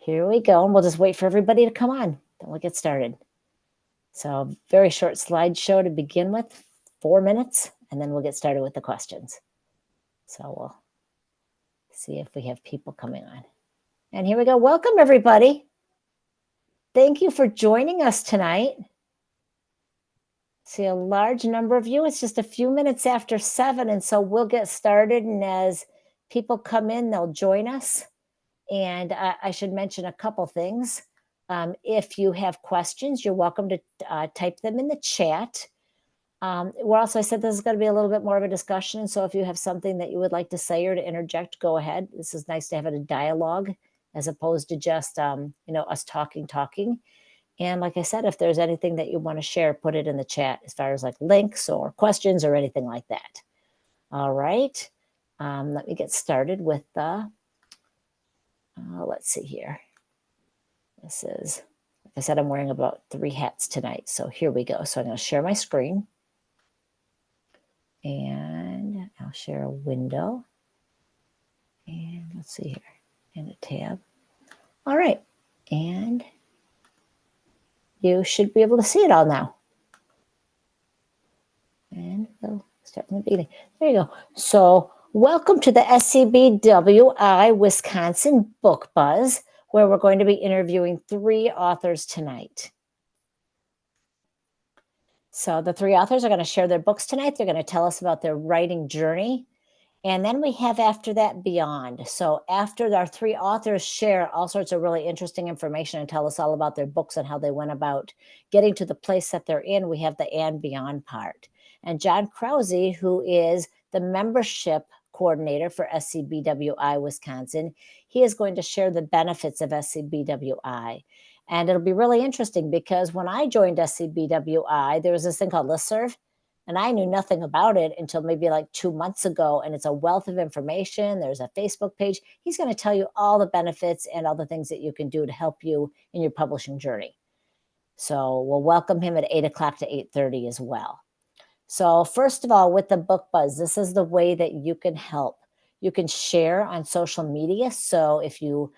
Here we go. And we'll just wait for everybody to come on. Then we'll get started. So very short slideshow to begin with, 4 minutes, and then we'll get started with the questions. So we'll see if we have people coming on. And here we go. Welcome, everybody. Thank you for joining us tonight. See a large number of you. It's just a few minutes after 7, and so we'll get started. And as people come in, they'll join us. And I should mention a couple things. If you have questions, you're welcome to type them in the chat. We're also, I said this is going to be a little bit more of a discussion. So if you have something that you would like to say or to interject, go ahead. This is nice to have a dialogue as opposed to just, us talking. And like I said, if there's anything that you want to share, put it in the chat as far as like links or questions or anything like that. All right. Let me get started with the, let's see here. This is, like I said, I'm wearing about 3 hats tonight. So here we go. So I'm going to share my screen. And I'll share a window. And let's see here. And a tab. All right. And you should be able to see it all now. And we'll start from the beginning. There you go. So welcome to the SCBWI Wisconsin Book Buzz, where we're going to be interviewing 3 authors tonight. So the 3 authors are going to share their books tonight. They're going to tell us about their writing journey. And then we have after that Beyond. So after our 3 authors share all sorts of really interesting information and tell us all about their books and how they went about getting to the place that they're in, we have the and Beyond part. And John Krause, who is the membership coordinator for SCBWI Wisconsin, he is going to share the benefits of SCBWI. And it'll be really interesting because when I joined SCBWI, there was this thing called Listserv, and I knew nothing about it until maybe like 2 months ago. And it's a wealth of information. There's a Facebook page. He's going to tell you all the benefits and all the things that you can do to help you in your publishing journey. So we'll welcome him at 8 o'clock to 8:30 as well. So first of all, with the Book Buzz, this is the way that you can help. You can share on social media. So if you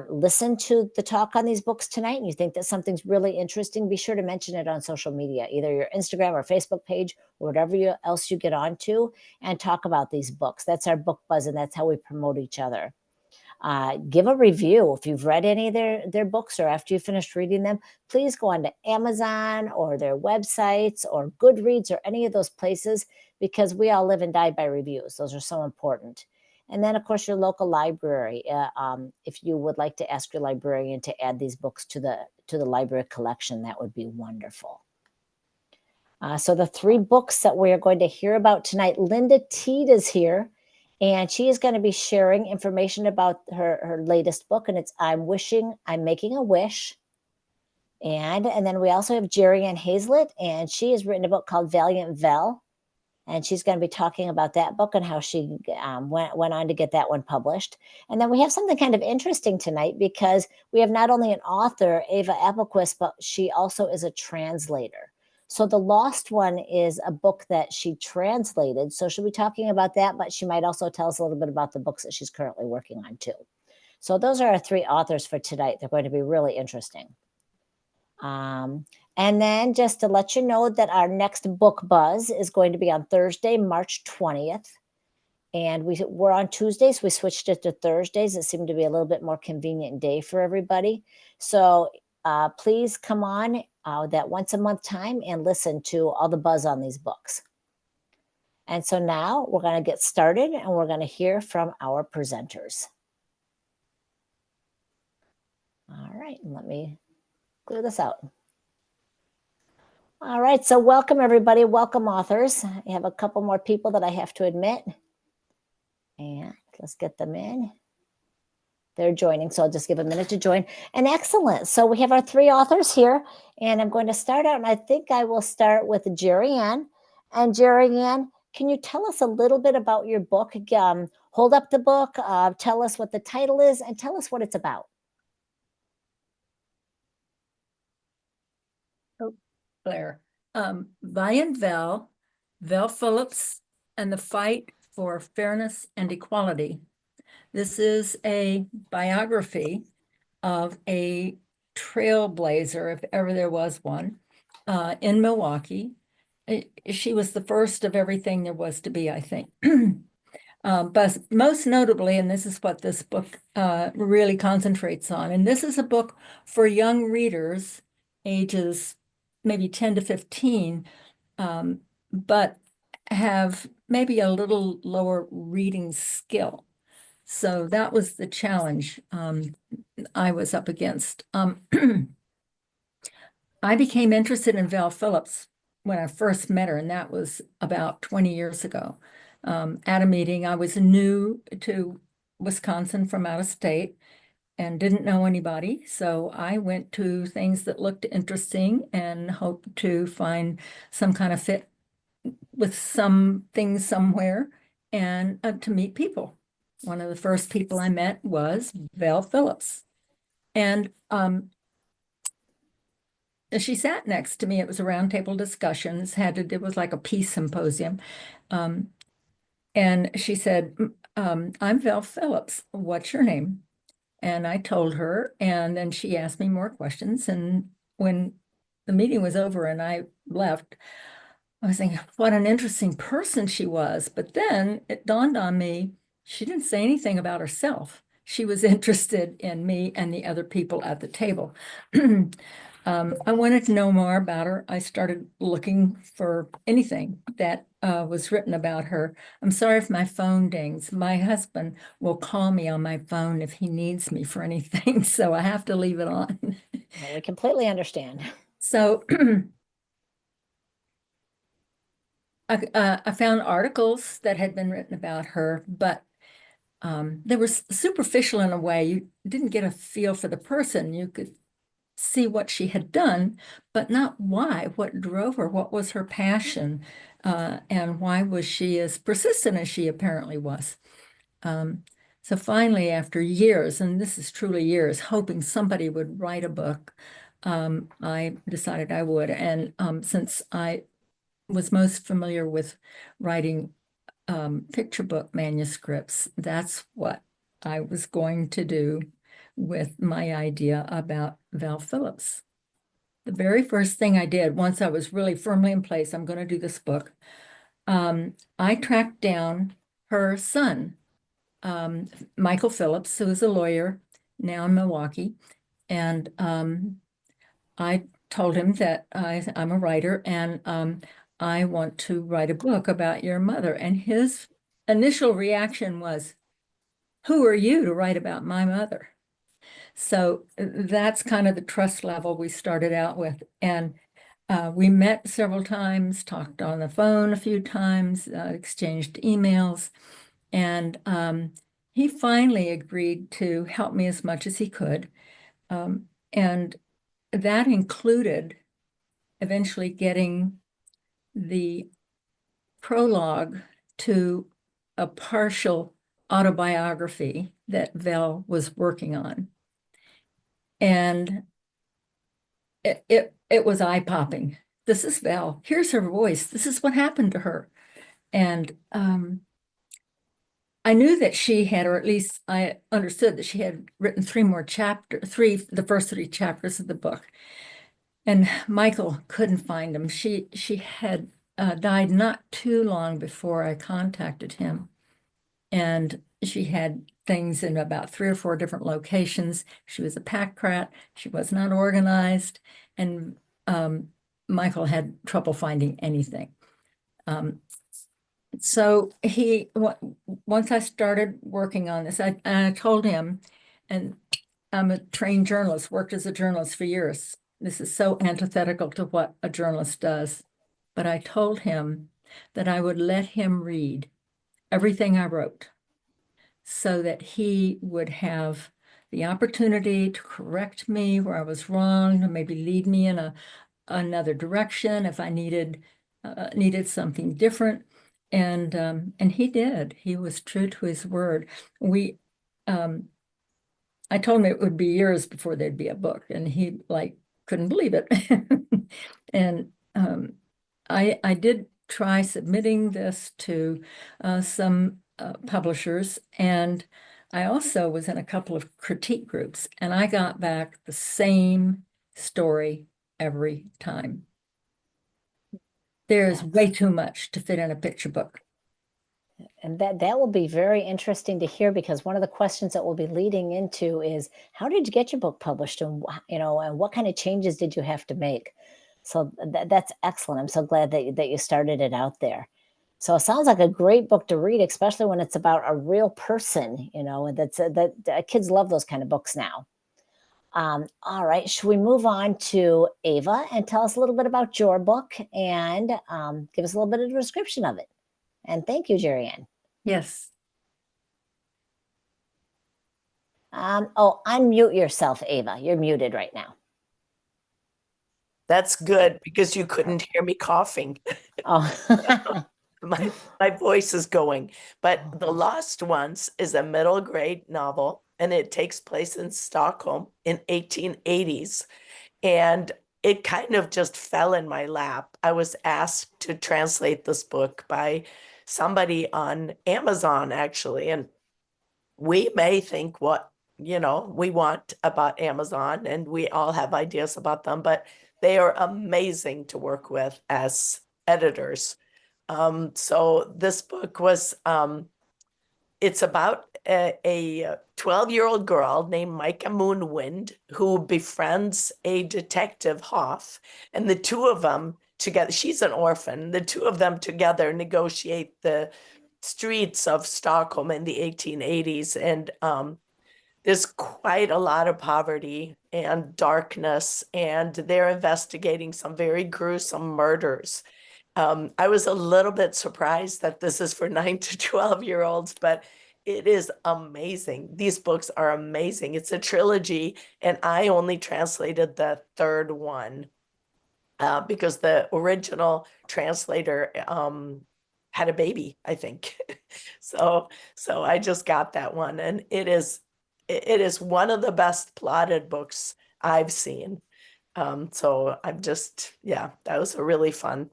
listen to the talk on these books tonight and you think that something's really interesting, be sure to mention it on social media, either your Instagram or Facebook page or whatever else you get onto, and talk about these books. That's our Book Buzz, and that's how we promote each other. Give a review. If you've read any of their books or after you finished reading them, please go on to Amazon or their websites or Goodreads or any of those places, because we all live and die by reviews. Those are so important. And then, of course, your local library. If you would like to ask your librarian to add these books to the library collection, that would be wonderful. So the 3 books that we are going to hear about tonight, Linda Teed is here, and she is going to be sharing information about her latest book, and it's I'm Making a Wish. And then we also have Jerianne Hayslett, and she has written a book called Valiant, and she's going to be talking about that book and how she went on to get that one published. And then we have something kind of interesting tonight because we have not only an author, Ava Apelqvist, but she also is a translator. So The Lost One is a book that she translated. So she'll be talking about that, but she might also tell us a little bit about the books that she's currently working on too. So those are our 3 authors for tonight. They're going to be really interesting. And then just to let you know that our next Book Buzz is going to be on Thursday, March 20th. And we're on Tuesdays. We switched it to Thursdays. It seemed to be a little bit more convenient day for everybody. So please come on that once a month time and listen to all the buzz on these books. And so now we're going to get started and we're going to hear from our presenters. All right, let me clear this out. All right, so welcome everybody. Welcome authors. I have a couple more people that I have to admit. And let's get them in. They're joining, so I'll just give a minute to join. And excellent. So we have our 3 authors here, and I'm going to start out, and I think I will start with Jerianne. And Jerianne, can you tell us a little bit about your book? Hold up the book, tell us what the title is, and tell us what it's about. Claire. Valiant, Val Phillips, and the Fight for Fairness and Equality. This is a biography of a trailblazer, if ever there was one, in Milwaukee. She was the first of everything there was to be, I think. But most notably, and this is what this book really concentrates on, and this is a book for young readers, ages maybe 10 to 15, but have maybe a little lower reading skill. So that was the challenge I was up against. I became interested in Val Phillips when I first met her, and that was about 20 years ago. At a meeting, I was new to Wisconsin from out of state and didn't know anybody. So I went to things that looked interesting and hoped to find some kind of fit with some things somewhere and to meet people. One of the first people I met was Val Phillips. And she sat next to me. It was a roundtable discussions, it was like a peace symposium. And she said, I'm Val Phillips. What's your name? And I told her, and then she asked me more questions. And when the meeting was over and I left, I was thinking, what an interesting person she was. But then it dawned on me, she didn't say anything about herself. She was interested in me and the other people at the table. I wanted to know more about her. I started looking for anything that was written about her. I'm sorry if my phone dings. My husband will call me on my phone if he needs me for anything, so I have to leave it on. Well, we completely understand. So I found articles that had been written about her, but they were superficial in a way. You didn't get a feel for the person. You could see what she had done, but not why, what drove her, what was her passion, and why was she as persistent as she apparently was. So finally, after years, and this is truly years, hoping somebody would write a book, I decided I would. And since I was most familiar with writing picture book manuscripts, that's what I was going to do with my idea about Val Phillips. The very first thing I did, once I was really firmly in place, I'm going to do this book, I tracked down her son, Michael Phillips, who is a lawyer now in Milwaukee. And I told him that I'm a writer and I want to write a book about your mother. And his initial reaction was, who are you to write about my mother? So that's kind of the trust level we started out with. And we met several times, talked on the phone a few times, exchanged emails. And he finally agreed to help me as much as he could. And that included eventually getting the prologue to a partial autobiography that Val was working on. And it was eye-popping. This is Val. Here's her voice. This is what happened to her. And I knew that she had, or at least I understood that she had written the first three chapters of the book. And Michael couldn't find them. She had died not too long before I contacted him. And she had things in about 3 or 4 different locations. She was a pack rat. She was not organized. And Michael had trouble finding anything. So once I started working on this, I told him, and I'm a trained journalist, worked as a journalist for years. This is so antithetical to what a journalist does. But I told him that I would let him read everything I wrote so that he would have the opportunity to correct me where I was wrong, to maybe lead me in another direction if I needed something different. And he did. He was true to his word. I told him it would be years before there'd be a book, and he couldn't believe it. And I did try submitting this to some publishers, and I also was in a couple of critique groups, and I got back the same story every time. There's way too much to fit in a picture book. And that will be very interesting to hear, because one of the questions that we'll be leading into is, how did you get your book published, and and what kind of changes did you have to make? So that's excellent. I'm so glad that you started it out there. So it sounds like a great book to read, especially when it's about a real person. And that kids love those kind of books now. All right, should we move on to Ava and tell us a little bit about your book, and give us a little bit of a description of it? And thank you, Jerianne. Yes. Unmute yourself, Ava. You're muted right now. That's good, because you couldn't hear me coughing. Oh, My voice is going. But The Lost Ones is a middle grade novel, and it takes place in Stockholm in 1880s. And it kind of just fell in my lap. I was asked to translate this book by somebody on Amazon, actually. And we may think what we want about Amazon, and we all have ideas about them, but they are amazing to work with as editors. So this book was, it's about a 12-year-old girl named Micah Moonwind who befriends a detective, Hoff, and the two of them together, she's an orphan, the two of them together negotiate the streets of Stockholm in the 1880s. And there's quite a lot of poverty and darkness, and they're investigating some very gruesome murders. I was a little bit surprised that this is for 9 to 12-year-olds, but it is amazing. These books are amazing. It's a trilogy, and I only translated the third one because the original translator had a baby, I think. So I just got that one, and it is one of the best plotted books I've seen. So I'm just, yeah, that was a really fun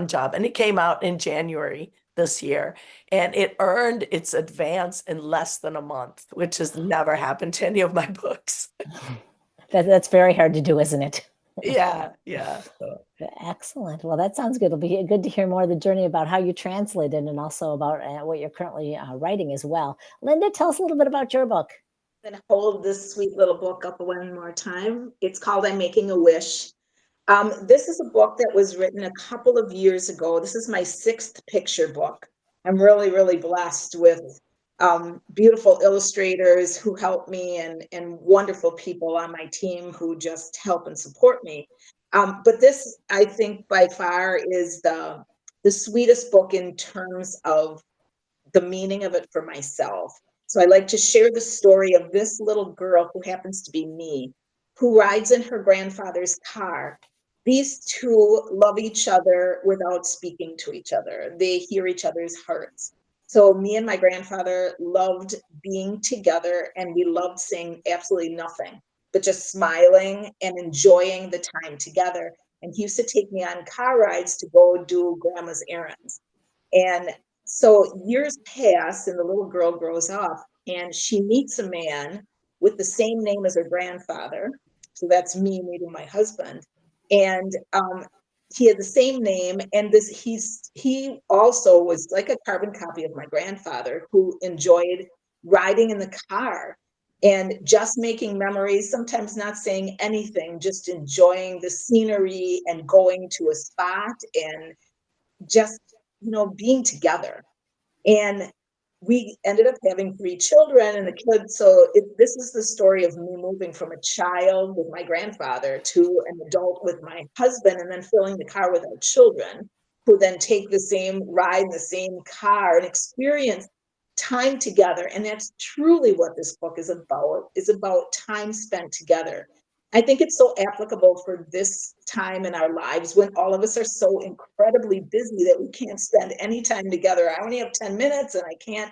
job. And it came out in January this year, and it earned its advance in less than a month, which has never happened to any of my books. that's very hard to do, isn't it? Yeah. So. Excellent. Well, that sounds good. It'll be good to hear more of the journey about how you translated, and also about what you're currently writing as well. Linda, tell us a little bit about your book. I'm going to hold this sweet little book up one more time. It's called I'm Making a Wish. This is a book that was written a couple of years ago. This is my 6th picture book. I'm really, really blessed with beautiful illustrators who help me, and wonderful people on my team who just help and support me. But this, I think, by far is the sweetest book in terms of the meaning of it for myself. So I like to share the story of this little girl who happens to be me, who rides in her grandfather's car. These two love each other without speaking to each other. They hear each other's hearts. So me and my grandfather loved being together, and we loved saying absolutely nothing, but just smiling and enjoying the time together. And he used to take me on car rides to go do grandma's errands. And so years pass, and the little girl grows up, and she meets a man with the same name as her grandfather. So that's me meeting my husband. And he had the same name, and he also was like a carbon copy of my grandfather, who enjoyed riding in the car and just making memories, sometimes not saying anything, just enjoying the scenery and going to a spot and just being together. And we ended up having 3 children and the kids. So this is the story of me moving from a child with my grandfather to an adult with my husband, and then filling the car with our children, who then take the same ride in the same car and experience time together. And that's truly what this book is about time spent together. I think it's so applicable for this time in our lives, when all of us are so incredibly busy that we can't spend any time together. I only have 10 minutes and I can't,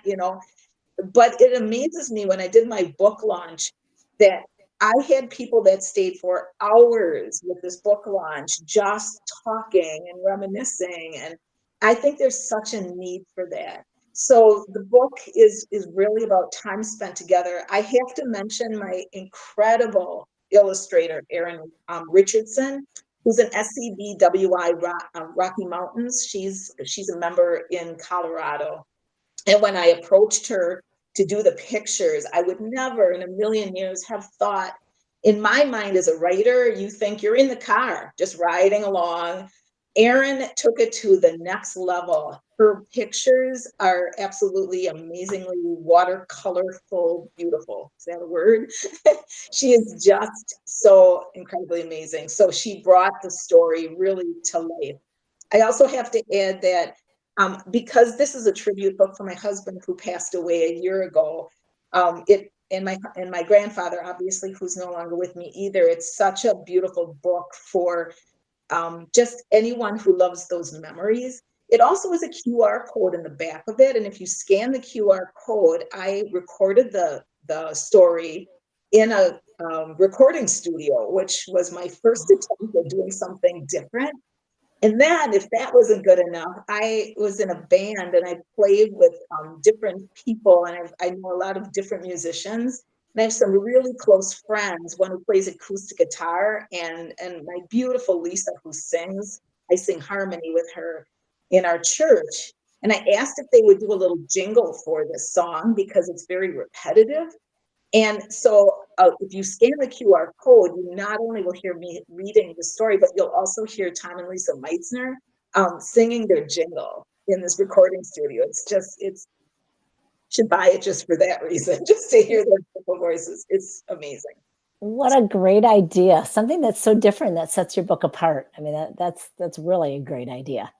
but it amazes me when I did my book launch that I had people that stayed for hours with this book launch, just talking and reminiscing. And I think there's such a need for that. So the book is really about time spent together. I have to mention my incredible illustrator, Erin Richardson, who's an SCBWI Rocky Mountains. She's a member in Colorado. And when I approached her to do the pictures, I would never in a million years have thought, in my mind as a writer, you think you're in the car, just riding along. Erin took it to the next level. Her pictures are absolutely amazingly watercolorful, beautiful. Is that a word? She is just so incredibly amazing. So she brought the story really to life. I also have to add that because this is a tribute book for my husband who passed away a year ago, and my grandfather, obviously, who's no longer with me either. It's such a beautiful book for just anyone who loves those memories. It also has a QR code in the back of it, and if you scan the QR code, I recorded the story in a recording studio, which was my first attempt at doing something different. And then, if that wasn't good enough, I was in a band and I played with different people, and I know a lot of different musicians. And I have some really close friends, one who plays acoustic guitar, and my beautiful Lisa, who sings. I sing harmony with her in our church. And I asked if they would do a little jingle for this song because it's very repetitive. And so if you scan the QR code, you not only will hear me reading the story, but you'll also hear Tom and Lisa Meitzner singing their jingle in this recording studio. Should buy it just for that reason, just to hear their beautiful voices. It's amazing. What a great idea. Something that's so different that sets your book apart. I mean, that's really a great idea.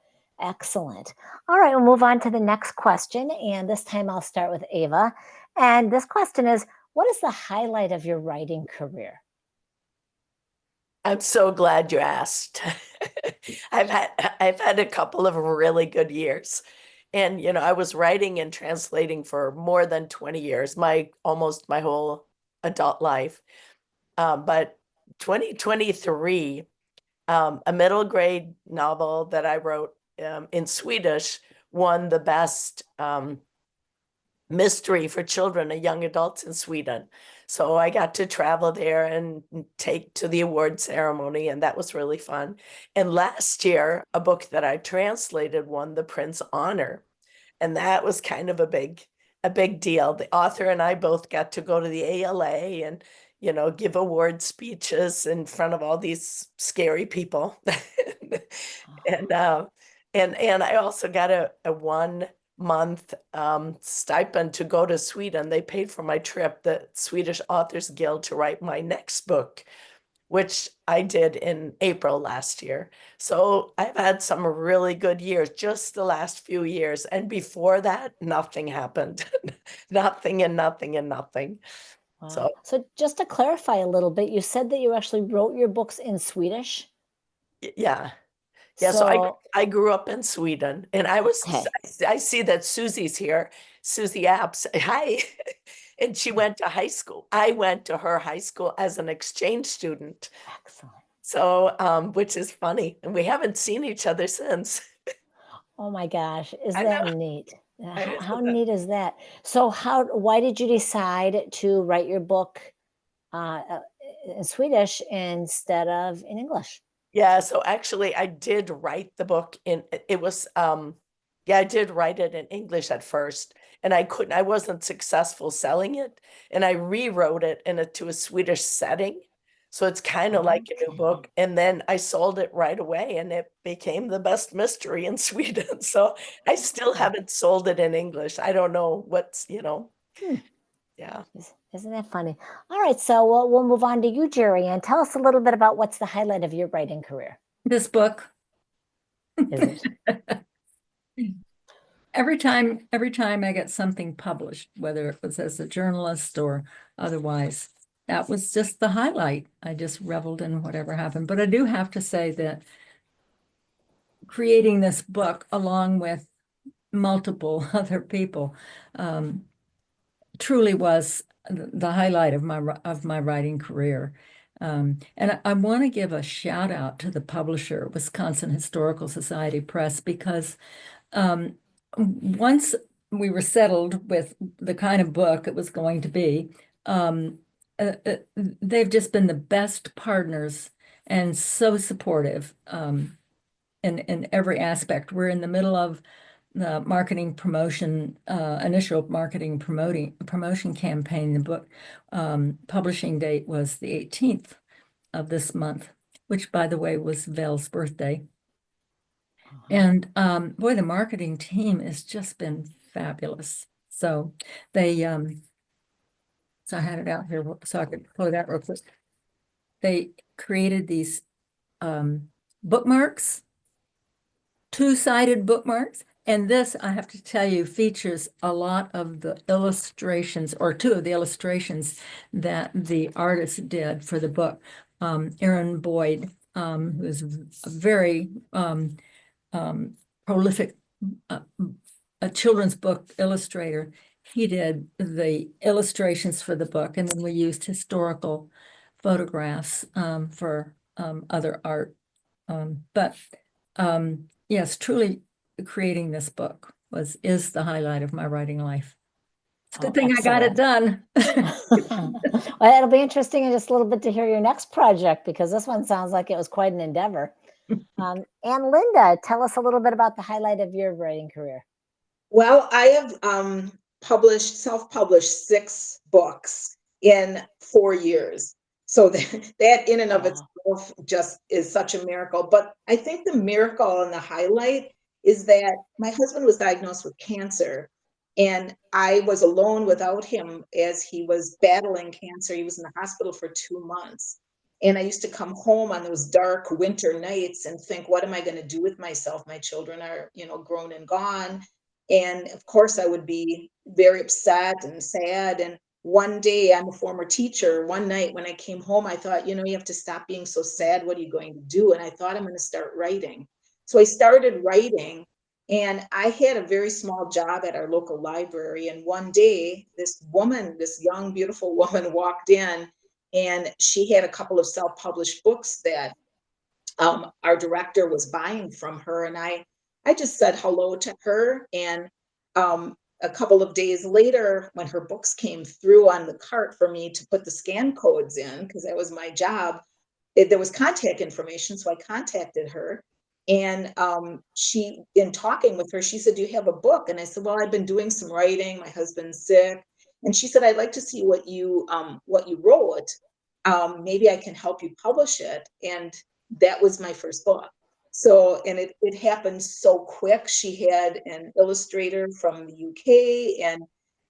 Excellent. All right, we'll move on to the next question. And this time I'll start with Ava. And this question is, what is the highlight of your writing career? I'm so glad you asked. I've had a couple of really good years. And I was writing and translating for more than 20 years, almost my whole adult life. But 2023, a middle grade novel that I wrote in Swedish won the best mystery for children and young adults in Sweden. So I got to travel there and take to the award ceremony, and that was really fun. And last year, a book that I translated won the Prince Honor, and that was kind of a big deal. The author and I both got to go to the ALA and give award speeches in front of all these scary people. and I also got a 1-month stipend to go to Sweden. They paid for my trip, the Swedish Authors Guild, to write my next book, which I did in April last year. So I've had some really good years, just the last few years. And before that, nothing happened. Nothing and nothing and nothing. Wow. So just to clarify a little bit, you said that you actually wrote your books in Swedish? Yeah. Yeah, so I grew up in Sweden, and I see that Susie's here, Susie Apps. Hi. And she went to high school. I went to her high school as an exchange student. Excellent. So, which is funny. And we haven't seen each other since. Oh my gosh, is that neat? How neat is that? So why did you decide to write your book in Swedish instead of in English? Yeah, so actually I did write the book I did write it in English at first, and I wasn't successful selling it, and I rewrote it to a Swedish setting. So it's kind of like a new book, and then I sold it right away, and it became the best mystery in Sweden. So I still haven't sold it in English. I don't know yeah. Isn't that funny? All right, so we'll move on to you, Jerianne. Tell us a little bit about what's the highlight of your writing career. This book. Is it? Every time I get something published, whether it was as a journalist or otherwise, that was just the highlight. I just reveled in whatever happened. But I do have to say that creating this book along with multiple other people truly was the highlight of my writing career. And I want to give a shout out to the publisher, Wisconsin Historical Society Press, because once we were settled with the kind of book it was going to be, they've just been the best partners and so supportive in every aspect. We're in the middle of the marketing promotion, initial marketing promotion campaign. The book publishing date was the 18th of this month, which, by the way, was Vel's birthday. And boy, the marketing team has just been fabulous. So they, so I had it out here so I could pull it out real quick. They created these bookmarks, two-sided bookmarks. And this, I have to tell you, features a lot of the illustrations, or two of the illustrations that the artist did for the book. Aaron Boyd, who is a very prolific a children's book illustrator. He did the illustrations for the book, and then we used historical photographs for other art. Yes, truly creating this book is the highlight of my writing life. It's a good thing I got it done. Well, it'll be interesting in just a little bit to hear your next project, because this one sounds like it was quite an endeavor. And Linda, tell us a little bit about the highlight of your writing career. Well, I have self-published 6 books in 4 years. So that in and of itself just is such a miracle. But I think the miracle and the highlight is that my husband was diagnosed with cancer, and I was alone without him as he was battling cancer. He was in the hospital for 2 months. And I used to come home on those dark winter nights and think, what am I going to do with myself? My children are, grown and gone. And of course, I would be very upset and sad. And one day, I'm a former teacher. One night when I came home, I thought, you have to stop being so sad. What are you going to do? And I thought, I'm going to start writing. So I started writing, and I had a very small job at our local library. And one day, this young, beautiful woman walked in, and she had a couple of self-published books that our director was buying from her. And I just said hello to her. And a couple of days later, when her books came through on the cart for me to put the scan codes in, because that was my job, there was contact information. So I contacted her. And in talking with her, she said, do you have a book? And I said, well, I've been doing some writing. My husband's sick. And she said, I'd like to see what you wrote. Maybe I can help you publish it. And that was my first book. So, and it happened so quick. She had an illustrator from the UK, and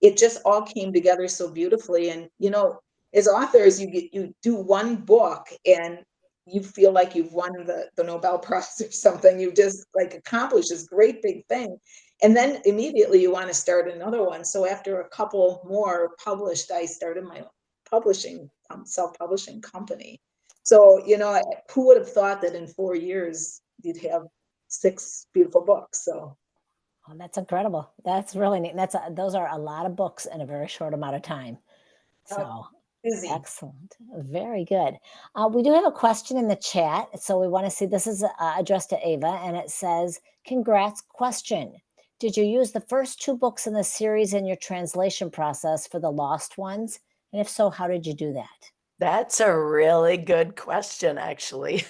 it just all came together so beautifully. And, as authors, you do one book and you feel like you've won the Nobel Prize or something. You just accomplished this great big thing. And then immediately you want to start another one. So after a couple more published, I started my self-publishing company. So, who would have thought that in 4 years you'd have 6 beautiful books? So. Oh, that's incredible. That's really neat. Those are a lot of books in a very short amount of time. So Easy. Excellent. Very good. We do have a question in the chat. So we want to see, this is addressed to Ava, and it says, congrats, question. Did you use the first 2 books in the series in your translation process for the lost ones? And if so, how did you do that? That's a really good question, actually.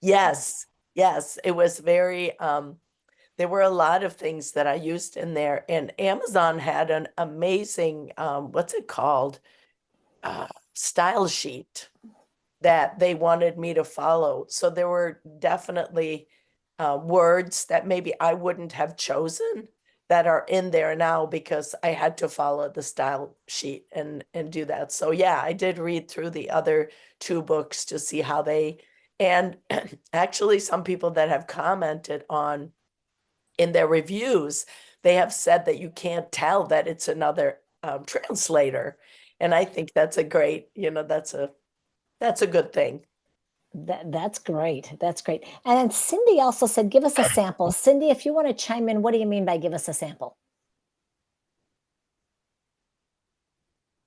Yes. It was very, there were a lot of things that I used in there, and Amazon had an amazing, what's it called? Style sheet that they wanted me to follow. So there were definitely words that maybe I wouldn't have chosen that are in there now because I had to follow the style sheet and do that. So yeah, I did read through the other 2 books to see how they, and actually some people that have commented on in their reviews, they have said that you can't tell that it's another translator. And I think that's a great, that's a good thing. That's great. That's great. And then Cindy also said, give us a sample. Cindy, if you want to chime in, what do you mean by give us a sample?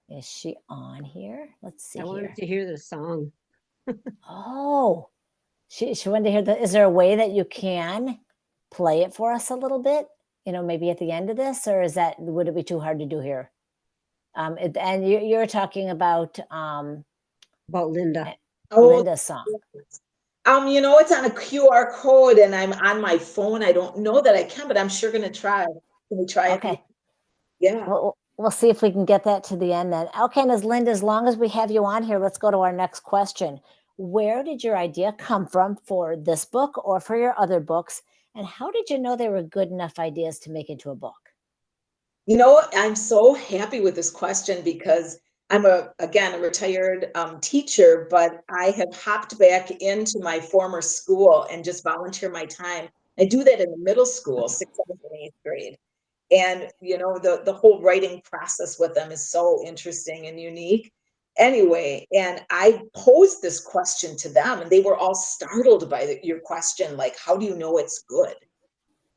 Is she on here? Let's see. I wanted to hear the song. Oh, she wanted to hear is there a way that you can play it for us a little bit maybe at the end of this, or would it be too hard to do here? And you're talking about Linda. Linda's song. It's on a QR code and I'm on my phone. I don't know that I can, but I'm sure going to try. Can we try it? Okay. Yeah. We'll see if we can get that to the end then. Okay, and Linda, as long as we have you on here, let's go to our next question. Where did your idea come from for this book or for your other books? And how did you know they were good enough ideas to make into a book? I'm so happy with this question because I'm a retired teacher, but I have hopped back into my former school and just volunteer my time. I do that in the middle school, 6th, 7th, and 8th grade. And, the whole writing process with them is so interesting and unique. Anyway, and I posed this question to them and they were all startled by your question, like, how do you know it's good?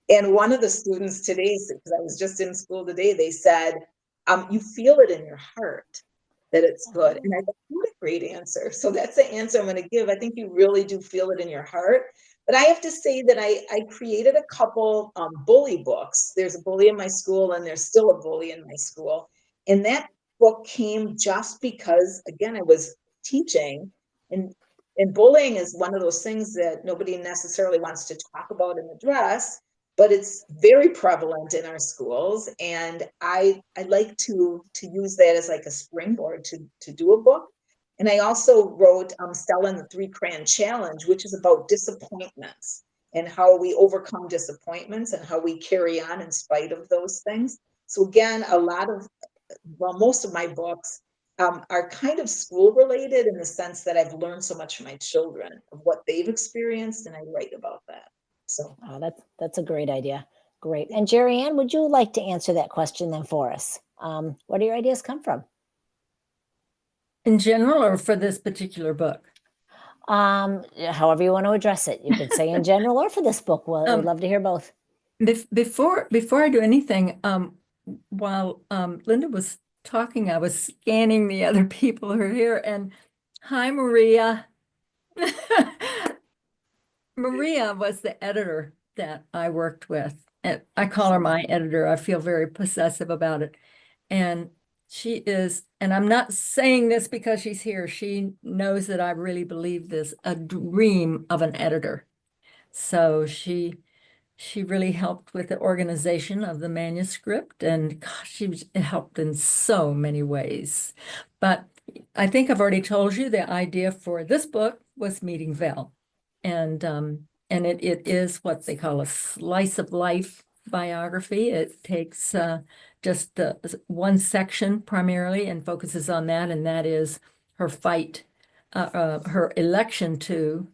And one of the students today, because I was just in school today, they said, you feel it in your heart that it's good. And I thought, what a great answer. So that's the answer I'm going to give. I think you really do feel it in your heart. But I have to say that I created a couple bully books. There's a bully in my school and there's still a bully in my school. And that book came just because, again, I was teaching and bullying is one of those things that nobody necessarily wants to talk about and address, but it's very prevalent in our schools. And I like to use that as like a springboard to do a book. And I also wrote Stella and the 3 Crayon Challenge, which is about disappointments and how we overcome disappointments and how we carry on in spite of those things. So again, most of my books are kind of school related in the sense that I've learned so much from my children of what they've experienced, and I write about that. So that's a great idea. Great. And Jerianne, would you like to answer that question then for us? Where do your ideas come from? In general, or for this particular book? However you want to address it. You could say in general or for this book. Well, I'd love to hear both. Before I do anything, while Linda was talking, I was scanning the other people who are here. And hi, Maria. Maria was the editor that I worked with. And I call her my editor. I feel very possessive about it. And she is, and I'm not saying this because she's here. She knows that I really believe this, a dream of an editor. So she really helped with the organization of the manuscript, and gosh, she helped in so many ways. But I think I've already told you the idea for this book was meeting Val. And it is what they call a slice of life biography. It takes just one section primarily and focuses on that, and that is her fight, her election to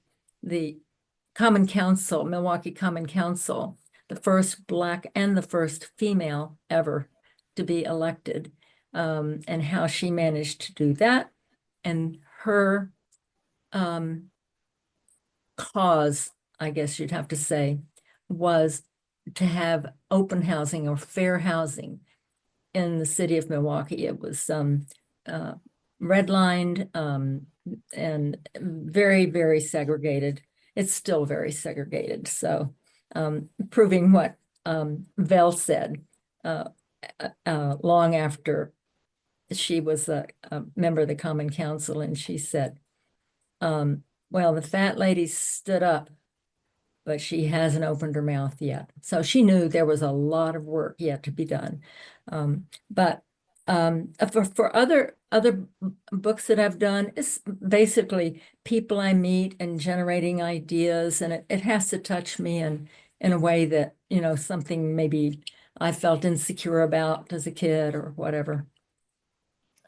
the Common Council, Milwaukee Common Council, the first Black and the first female ever to be elected, and how she managed to do that, and her cause, I guess you'd have to say, was to have open housing or fair housing in the city of Milwaukee. It was redlined and very, very segregated. It's still very segregated. So proving what Vel said long after she was a member of the Common Council, and she said, well, the fat lady stood up, but she hasn't opened her mouth yet. So she knew there was a lot of work yet to be done. But for other books that I've done, it's basically people I meet and generating ideas, and it has to touch me in a way that, something maybe I felt insecure about as a kid or whatever.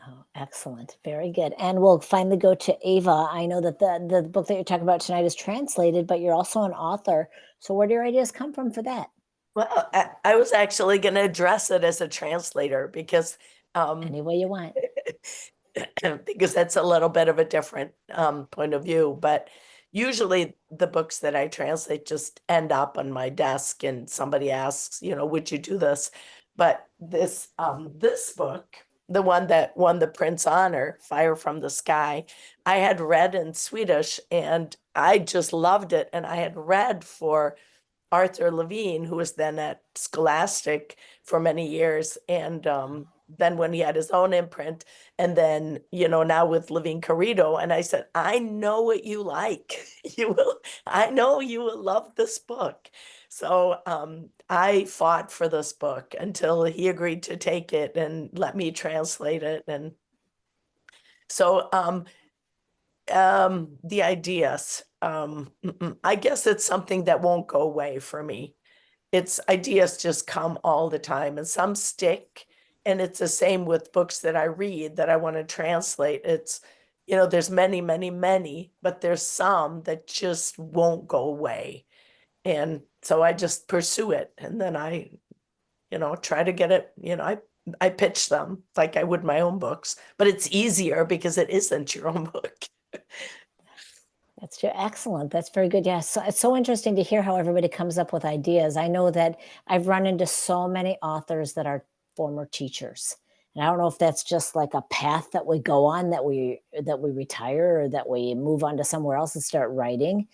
Oh, excellent. Very good. And we'll finally go to Ava. I know that the book that you're talking about tonight is translated, but you're also an author. So where do your ideas come from for that? Well, I was actually going to address it as a translator because any way you want. because that's a little bit of a different point of view. But usually the books that I translate just end up on my desk and somebody asks, would you do this? But this book, the one that won the Prince Honor, Fire from the Sky, I had read in Swedish and I just loved it. And I had read for Arthur Levine, who was then at Scholastic for many years. And then when he had his own imprint, and then, now with Levine Carrito, and I said, I know what you like. I know you will love this book. So I fought for this book until he agreed to take it and let me translate it. And so the ideas, I guess it's something that won't go away for me. It's ideas just come all the time, and some stick. And it's the same with books that I read that I want to translate. It's, there's many, many, many, but there's some that just won't go away. And so I just pursue it. And then I, try to get it, I pitch them like I would my own books, but it's easier because it isn't your own book. That's excellent. That's very good. Yes. So it's so interesting to hear how everybody comes up with ideas. I know that I've run into so many authors that are former teachers. And I don't know if that's just like a path that we go on, that we retire, or that we move on to somewhere else and start writing.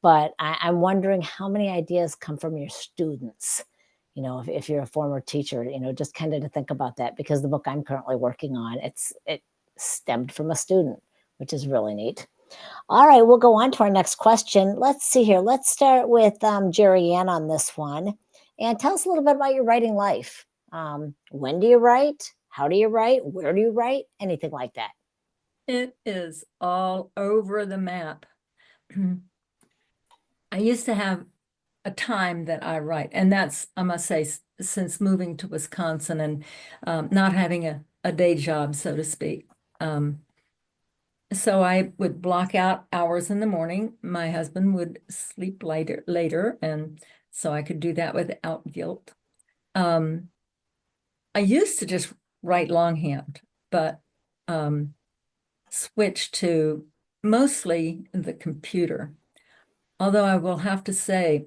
But I'm wondering how many ideas come from your students. If you're a former teacher, just kind of to think about that, because the book I'm currently working on, it stemmed from a student, which is really neat. All right, we'll go on to our next question. Let's see here. Let's start with Jerianne on this one. And tell us a little bit about your writing life. When do you write? How do you write? Where do you write? Anything like that. It is all over the map. I used to have a time that I write, and that's, I must say, since moving to Wisconsin and not having a day job, so to speak. So I would block out hours in the morning. My husband would sleep later, and so I could do that without guilt. I used to just write longhand, but switched to mostly the computer. Although I will have to say,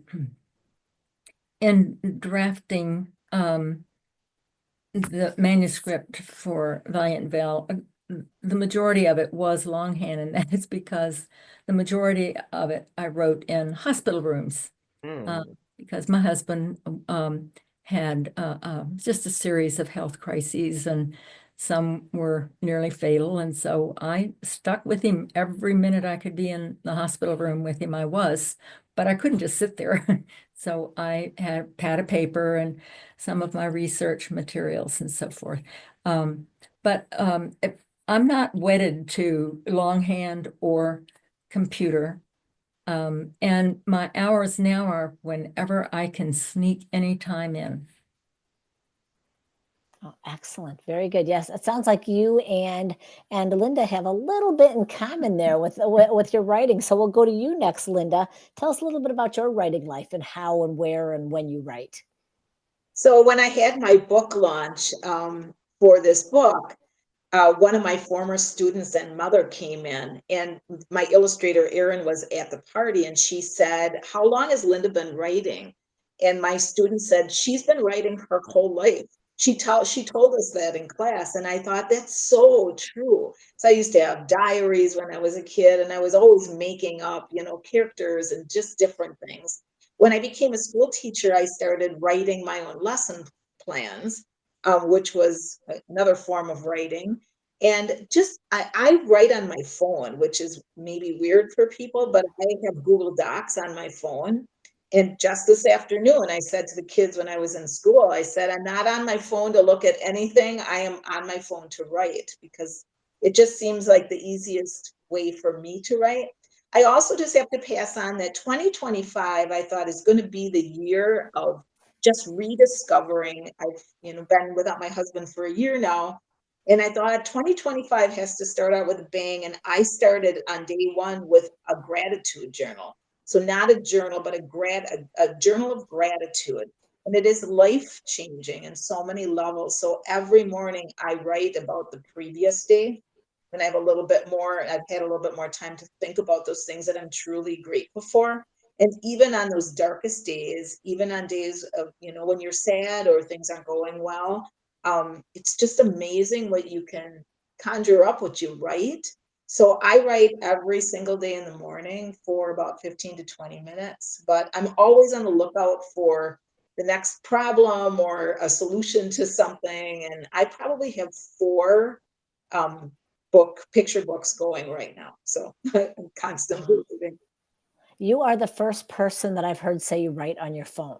in drafting the manuscript for Valiant Veil, the majority of it was longhand, and that is because the majority of it I wrote in hospital rooms, because my husband had just a series of health crises, and some were nearly fatal. And so I stuck with him every minute I could be in the hospital room with him. I was, but I couldn't just sit there. So I had a pad of paper and some of my research materials and so forth. But I'm not wedded to longhand or computer. And my hours now are whenever I can sneak any time in. Oh, excellent. Very good. Yes, it sounds like you and Linda have a little bit in common there with your writing. So we'll go to you next, Linda. Tell us a little bit about your writing life and how and where and when you write. So when I had my book launch for this book, one of my former students and mother came in, and my illustrator, Erin, was at the party, and she said, "How long has Linda been writing?" And my student said, "She's been writing her whole life." She told us that in class, and I thought that's so true. So I used to have diaries when I was a kid, and I was always making up, characters and just different things. When I became a school teacher, I started writing my own lesson plans, which was another form of writing. And just, I write on my phone, which is maybe weird for people, but I have Google Docs on my phone. And just this afternoon, I said to the kids when I was in school, I said, I'm not on my phone to look at anything. I am on my phone to write, because it just seems like the easiest way for me to write. I also just have to pass on that 2025, I thought, is going to be the year of just rediscovering. I've been without my husband for a year now, and I thought 2025 has to start out with a bang. And I started on day one with a gratitude journal. So not a journal, but a journal of gratitude. And it is life changing in so many levels. So every morning I write about the previous day. And I've had a little bit more time to think about those things that I'm truly grateful for. And even on those darkest days, even on days of, when you're sad or things aren't going well, it's just amazing what you can conjure up, what you write. So I write every single day in the morning for about 15 to 20 minutes, but I'm always on the lookout for the next problem or a solution to something. And I probably have 4 picture books going right now. So I'm constantly reading. You are the first person that I've heard say you write on your phone.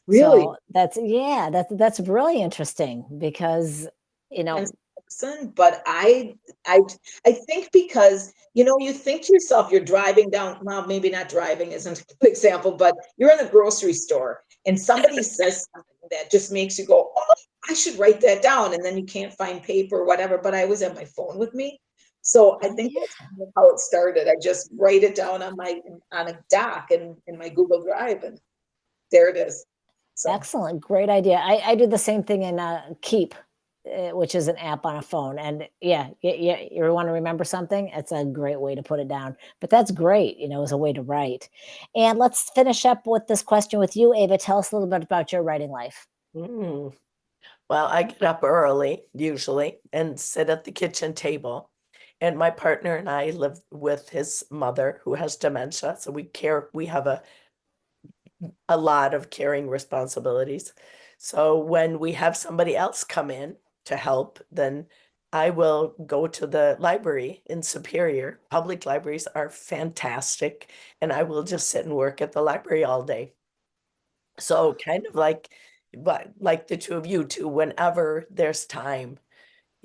Really? So that's really interesting because, you know, Person, but I think because you think to yourself you're driving down, well, maybe not driving isn't a good example, but you're in the grocery store and somebody says something that just makes you go, oh, I should write that down, and then you can't find paper or whatever, but I always have my phone with me. So I think yeah. that's kind of how it started. I just write it down on a doc in my Google Drive, and there it is. So Excellent. Great idea. I do the same thing in Keep, which is an app on a phone. And yeah, you want to remember something? It's a great way to put it down. But that's great, as a way to write. And let's finish up with this question with you, Ava. Tell us a little bit about your writing life. Mm. Well, I get up early usually and sit at the kitchen table. And my partner and I live with his mother who has dementia. So we have a lot of caring responsibilities. So when we have somebody else come in to help, then I will go to the library in Superior. Public libraries are fantastic, and I will just sit and work at the library all day. So kind of like the two of you too, whenever there's time.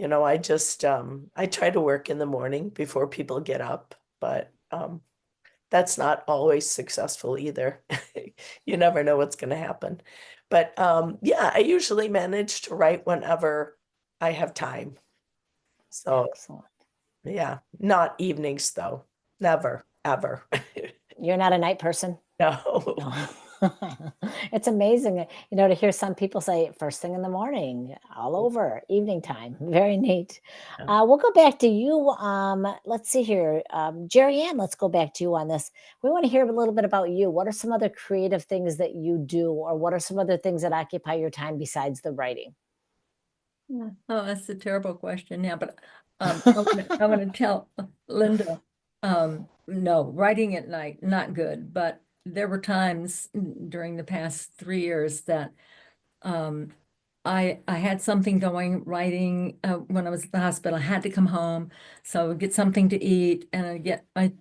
I just I try to work in the morning before people get up, but that's not always successful either. You never know what's going to happen. But yeah, I usually manage to write whenever I have time. So Excellent. yeah, not evenings though. Never, ever. You're not a night person? No. No. It's amazing, to hear some people say first thing in the morning, all over, evening time. Very neat. Yeah. We'll go back to you. Let's see here. Jerianne, let's go back to you on this. We want to hear a little bit about you. What are some other creative things that you do, or what are some other things that occupy your time besides the writing? Oh, that's a terrible question. Yeah, but I'm gonna tell Linda, no, writing at night, not good. But there were times during the past 3 years that I had something going, writing when I was at the hospital. I had to come home, so I would get something to eat, and I'd get my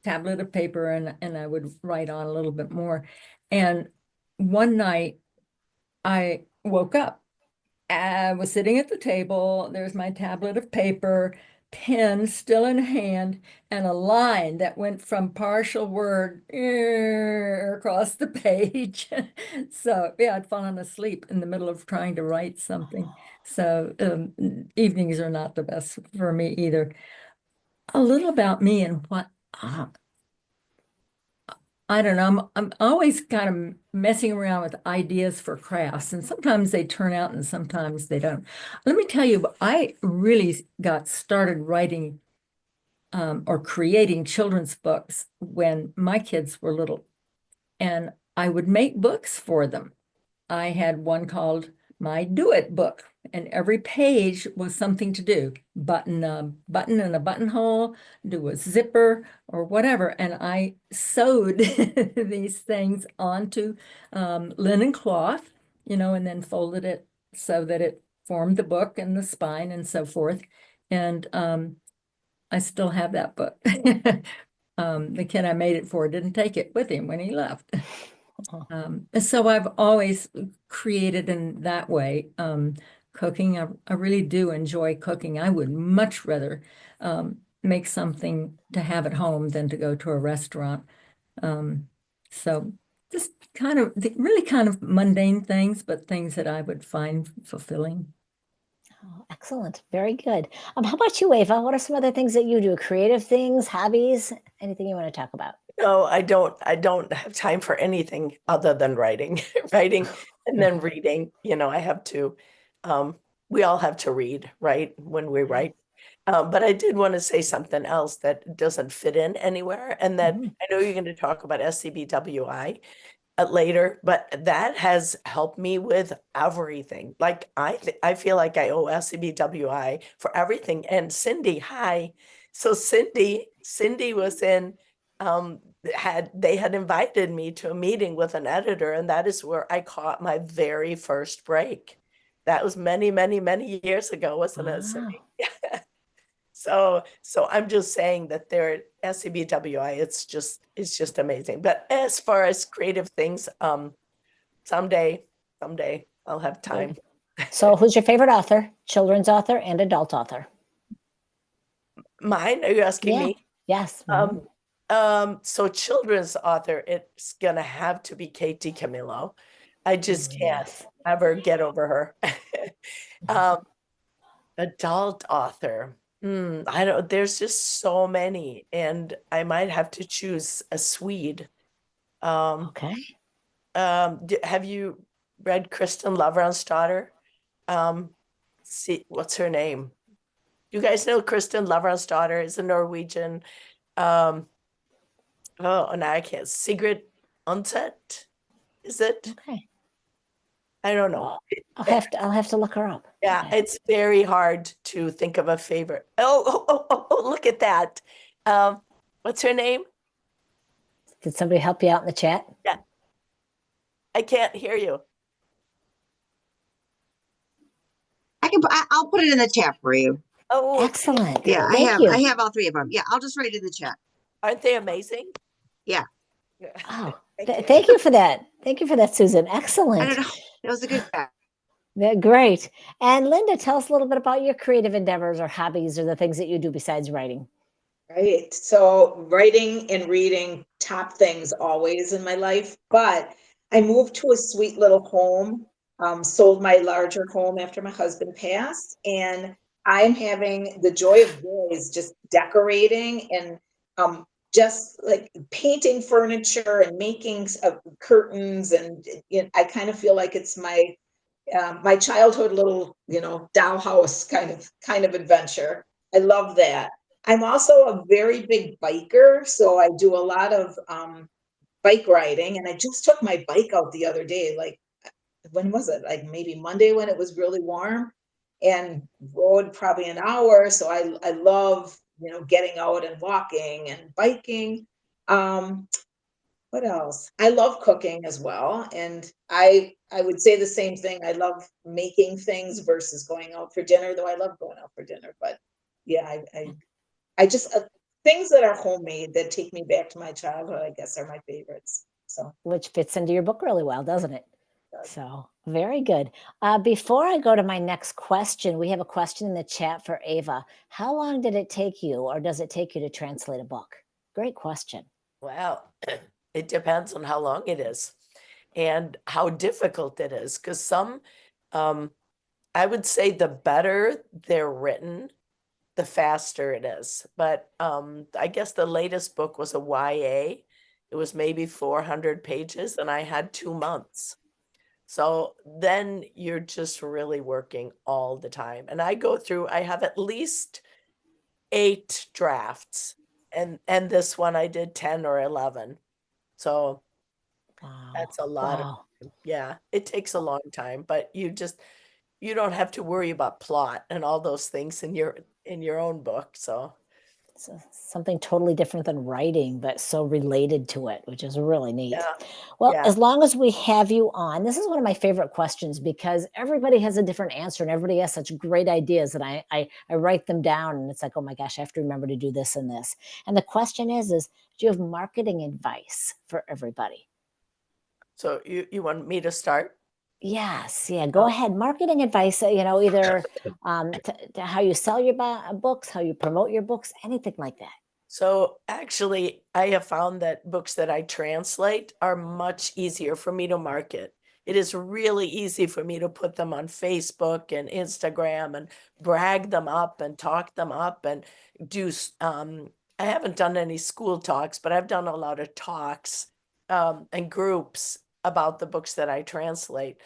tablet of paper, and I would write on a little bit more. And one night I woke up. I was sitting at the table. There's my tablet of paper, pen still in hand, and a line that went from partial word across the page. So yeah, I'd fallen asleep in the middle of trying to write something. So evenings are not the best for me either. A little about me and what I don't know. I'm always kind of messing around with ideas for crafts, and sometimes they turn out and sometimes they don't. Let me tell you, I really got started writing or creating children's books when my kids were little, and I would make books for them. I had one called my Do It book, and every page was something to do. Button a button in a buttonhole, do a zipper or whatever. And I sewed these things onto linen cloth, and then folded it so that it formed the book and the spine and so forth. And I still have that book. The kid I made it for didn't take it with him when he left. So I've always created in that way. Cooking, I really do enjoy cooking. I would much rather make something to have at home than to go to a restaurant. So just really kind of mundane things, but things that I would find fulfilling. Oh, excellent. Very good. How about you, Ava? What are some other things that you do? Creative things, hobbies, anything you want to talk about? No, I don't have time for anything other than writing, writing and then reading. I have to, we all have to read, right? When we write. But I did want to say something else that doesn't fit in anywhere. And that I know you're going to talk about SCBWI later, but that has helped me with everything. Like I feel like I owe SCBWI for everything. And Cindy, hi. So Cindy was in, they had invited me to a meeting with an editor, and that is where I caught my very first break. That was many, many, many years ago, wasn't it, Cindy? So I'm just saying that they're at SCBWI, it's just amazing. But as far as creative things, someday I'll have time. So who's your favorite author, children's author and adult author? Mine? Are you asking me? Yes. So children's author, it's gonna have to be Katie Camillo. I just can't ever get over her. Adult author. I don't, there's just so many, and I might have to choose a Swede. Okay. Have you read Kristen Loveron's daughter? See, what's her name? You guys know Kristen Loveron's daughter is a Norwegian. Oh, now I can't. Sigrid Undset, is it? Okay. I don't know. I'll have to look her up. Yeah, Okay. it's very hard to think of a favorite. Oh, look at that. What's her name? Did somebody help you out in the chat? Yeah. I can't hear you. I'll put it in the chat for you. Oh, Excellent. Yeah, Thank you. I have all three of them. Yeah, I'll just write it in the chat. aren't they amazing? Yeah. Oh, Thank you. thank you for that. Thank you for that, Susan. I Excellent. don't know. That was a good guy. Great. And Linda, tell us a little bit about your creative endeavors or hobbies or the things that you do besides writing. Right. So writing and reading, top things always in my life. But I moved to a sweet little home, sold my larger home after my husband passed, and I'm having the joy of joys just decorating and just like painting furniture and making curtains. And I kind of feel like it's my childhood little, dollhouse kind of adventure. I love that. I'm also a very big biker, so I do a lot of bike riding, and I just took my bike out the other day. Like, when was it? Like maybe Monday when it was really warm, and rode probably an hour. So I love, getting out and walking and biking. What else? I love cooking as well, and I would say the same thing. I love making things versus going out for dinner, though I love going out for dinner. But yeah, I just things that are homemade that take me back to my childhood, I guess, are my favorites. So, Which fits into your book really well, doesn't it? So very good. Before I go to my next question, we have a question in the chat for Ava. How long did it take you, or does it take you to translate a book? Great question. Well, it depends on how long it is and how difficult it is. Because some, I would say the better they're written, the faster it is. But I guess the latest book was a YA. It was maybe 400 pages, and I had 2 months. So then you're just really working all the time. And I have at least 8 drafts. And this one I did 10 or 11. So Wow. that's a lot of, yeah, it takes a long time, but you don't have to worry about plot and all those things in your own book. So it's something totally different than writing, but so related to it, which is really neat. yeah. Well, Yeah. as long as we have you on, this is one of my favorite questions because everybody has a different answer and everybody has such great ideas, and I write them down and it's like, oh my gosh, I have to remember to do this and this. And the question is do you have marketing advice for everybody? So you want me to start? Yes. Yeah. Go ahead. Marketing advice, either to how you sell your books, how you promote your books, anything like that. So actually, I have found that books that I translate are much easier for me to market. It is really easy for me to put them on Facebook and Instagram and brag them up and talk them up and do, I haven't done any school talks, but I've done a lot of talks and groups about the books that I translate.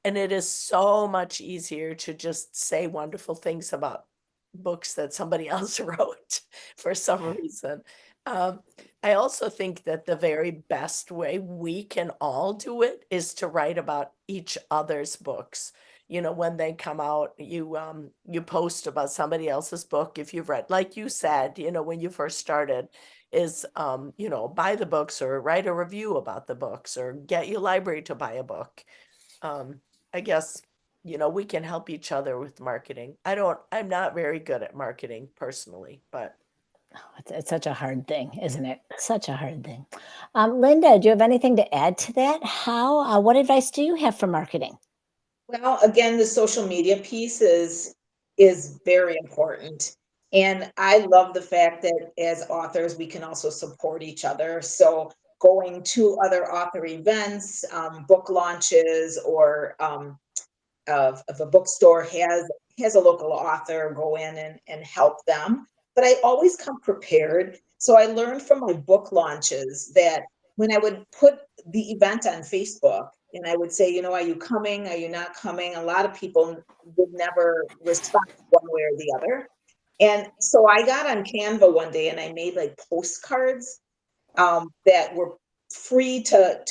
And it is so much easier to just say wonderful things about books that somebody else wrote for some reason. I also think that the very best way we can all do it is to write about each other's books. when they come out, you post about somebody else's book if you've read, like you said, when you first started, is buy the books or write a review about the books or get your library to buy a book. I guess we can help each other with marketing. I'm not very good at marketing personally, but It's such a hard thing, isn't it? Such a hard thing. Linda, do you have anything to add to that? What advice do you have for marketing? Well, again, the social media piece is very important. And I love the fact that as authors, we can also support each other. So going to other author events, book launches, or if a bookstore has a local author, go in and help them. But I always come prepared. So I learned from my book launches that when I would put the event on Facebook and I would say, are you coming? Are you not coming? A lot of people would never respond one way or the other. And so I got on Canva one day and I made like postcards that were free to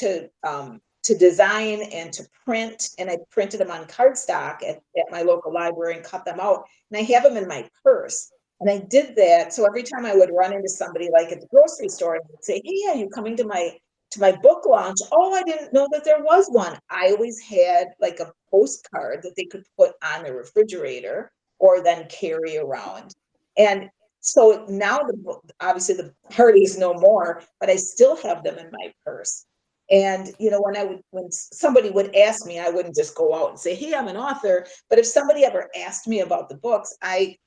design and to print, and I printed them on cardstock at my local library and cut them out, and I have them in my purse. And I did that so every time I would run into somebody like at the grocery store, I would say, "Hey, are you coming to my book launch?" "Oh, I didn't know that there was one." I always had like a postcard that they could put on the refrigerator or then carry around. And so now obviously the party's no more, but I still have them in my purse. And when somebody would ask me, I wouldn't just go out and say, "Hey, I'm an author." But if somebody ever asked me about the books, I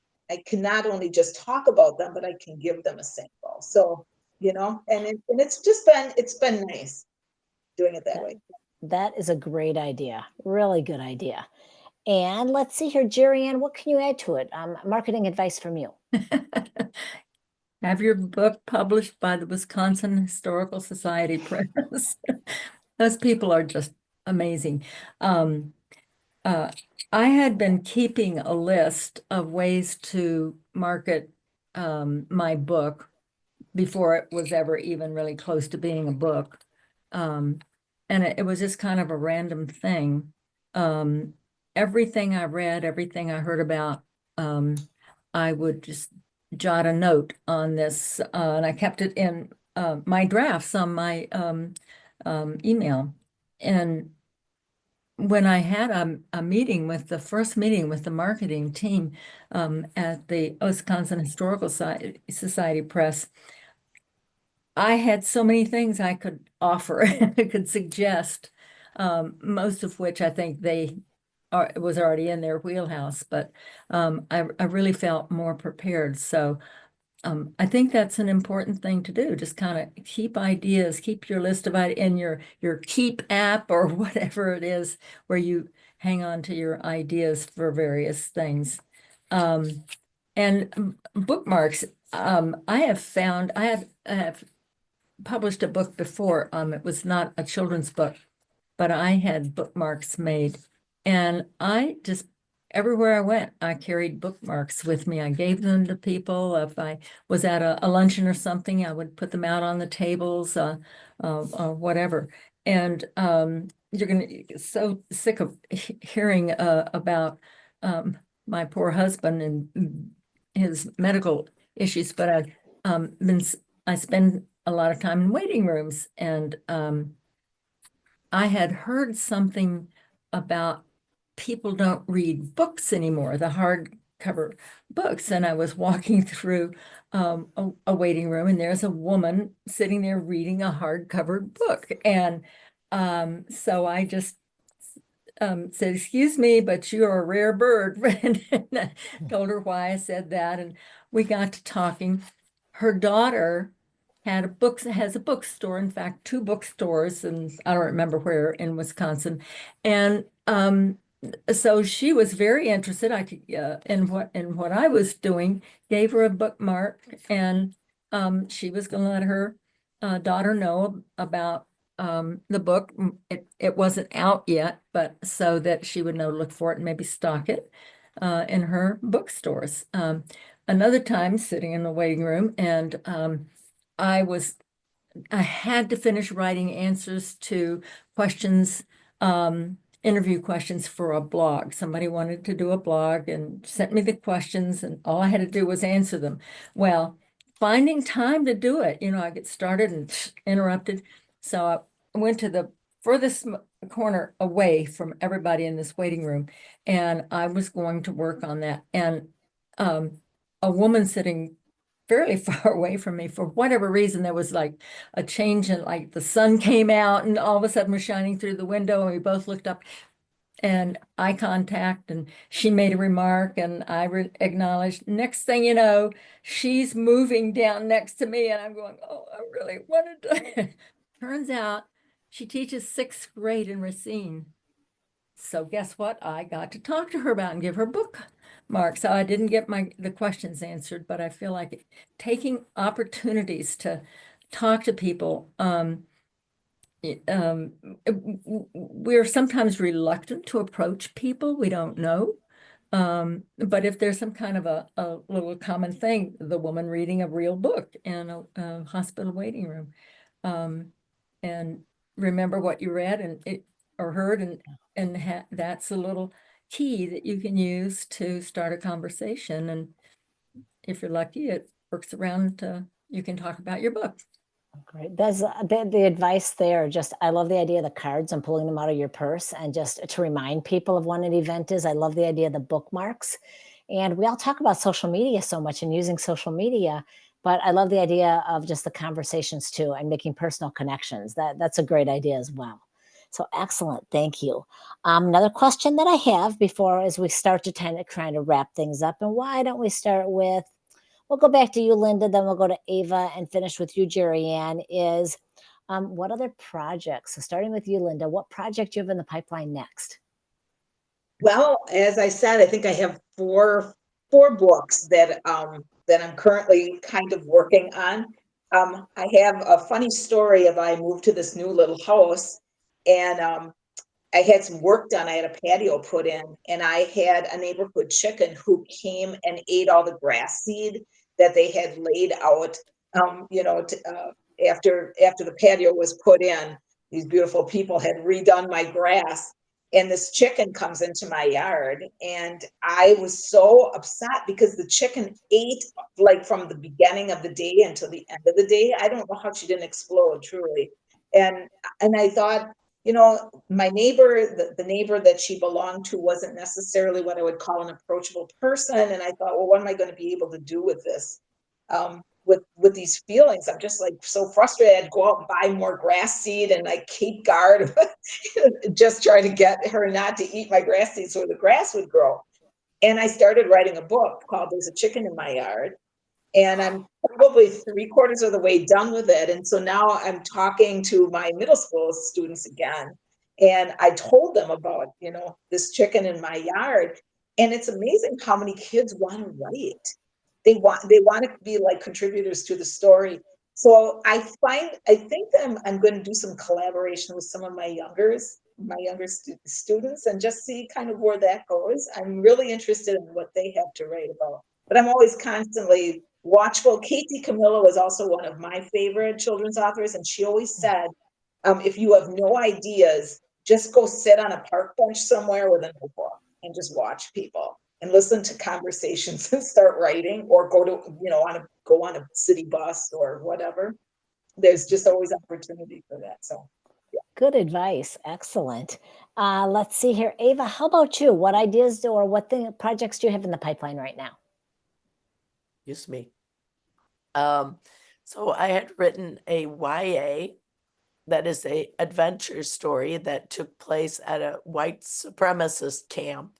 can not only just talk about them, but I can give them a sample. So, and it's been nice doing it that way. That is a great idea. Really good idea. And let's see here, Jerianne, what can you add to it? Marketing advice from you. Have your book published by the Wisconsin Historical Society Press. Those people are just amazing. I had been keeping a list of ways to market my book before it was ever even really close to being a book. And it was just kind of a random thing. Everything I read, everything I heard about, I would just jot a note on this, and I kept it in my drafts on my email. And when I had a meeting with the first meeting with the marketing team at the Wisconsin Historical Society Press, I had so many things I could offer, I could suggest, most of which I think was already in their wheelhouse, but I really felt more prepared. So I think that's an important thing to do. Just kind of keep ideas, keep your list of ideas in your Keep app or whatever it is, where you hang on to your ideas for various things. And bookmarks, I have published a book before. It was not a children's book, but I had bookmarks made, and I just everywhere I went, I carried bookmarks with me. I gave them to people. If I was at a luncheon or something, I would put them out on the tables, whatever. And you're going to get so sick of hearing about my poor husband and his medical issues, but I spend a lot of time in waiting rooms, and I had heard something about people don't read books anymore, the hardcover books. And I was walking through a waiting room, and there's a woman sitting there reading a hardcover book. And so I just said, "Excuse me, but you're a rare bird." And I told her why I said that. And we got to talking. Her daughter has a bookstore, in fact, 2 bookstores, and I don't remember where in Wisconsin. And so she was very interested in what I was doing, gave her a bookmark, and she was going to let her daughter know about the book. It wasn't out yet, but so that she would know to look for it and maybe stock it in her bookstores. Another time, sitting in the waiting room, and I had to finish writing answers to questions interview questions for a blog. Somebody wanted to do a blog and sent me the questions, and all I had to do was answer them. Well, finding time to do it, I get started and interrupted. So I went to the furthest corner away from everybody in this waiting room, and I was going to work on that. And a woman sitting fairly far away from me, for whatever reason, there was like a change in, like, the sun came out and all of a sudden was shining through the window, and we both looked up and eye contact, and she made a remark and I acknowledged. Next thing you know, she's moving down next to me and I'm going, oh, I really wanted to. Turns out she teaches 6th grade in Racine. So guess what? I got to talk to her about and give her bookmarks. So I didn't get the questions answered, but I feel like taking opportunities to talk to people. We're sometimes reluctant to approach people we don't know. But if there's some kind of a little common thing, the woman reading a real book in a hospital waiting room, and remember what you read or heard, and that's a little key that you can use to start a conversation. And if you're lucky, it works around you can talk about your book. Great. That's the advice there. Just, I love the idea of the cards and pulling them out of your purse and just to remind people of when an event is. I love the idea of the bookmarks. And we all talk about social media so much and using social media, but I love the idea of just the conversations too and making personal connections. That's a great idea as well. So excellent. Thank you. Another question that I have before, as we start to try to wrap things up, and why don't we start with, we'll go back to you, Linda, then we'll go to Ava and finish with you, Jerianne, is what other projects? So starting with you, Linda, what project do you have in the pipeline next? Well, as I said, I think I have four books that I'm currently kind of working on. I have a funny story of, I moved to this new little house, and I had some work done. I had a patio put in, and I had a neighborhood chicken who came and ate all the grass seed that they had laid out. After the patio was put in, these beautiful people had redone my grass, and this chicken comes into my yard, and I was so upset because the chicken ate, like, from the beginning of the day until the end of the day. I don't know how she didn't explode, truly. And I thought, my neighbor, the neighbor that she belonged to, wasn't necessarily what I would call an approachable person. And I thought, well, what am I going to be able to do with this? With these feelings, I'm just, like, so frustrated. I'd go out and buy more grass seed and, like, keep guard, just trying to get her not to eat my grass seed so the grass would grow. And I started writing a book called There's a Chicken in My Yard. And I'm probably 3/4 of the way done with it. And so now I'm talking to my middle school students again. And I told them about, this chicken in my yard. And it's amazing how many kids want to write. They want to be, like, contributors to the story. So I think that I'm going to do some collaboration with some of my younger students and just see kind of where that goes. I'm really interested in what they have to write about. But I'm always constantly watchful. Casey Camillo was also one of my favorite children's authors, and she always said, if you have no ideas, just go sit on a park bench somewhere with a notebook and just watch people and listen to conversations and start writing, or go on a city bus or whatever. There's just always opportunity for that. So yeah. Good advice. Excellent. Let's see here. Ava, how about you? What ideas or what projects do you have in the pipeline right now? Excuse me. So I had written a YA that is a adventure story that took place at a white supremacist camp.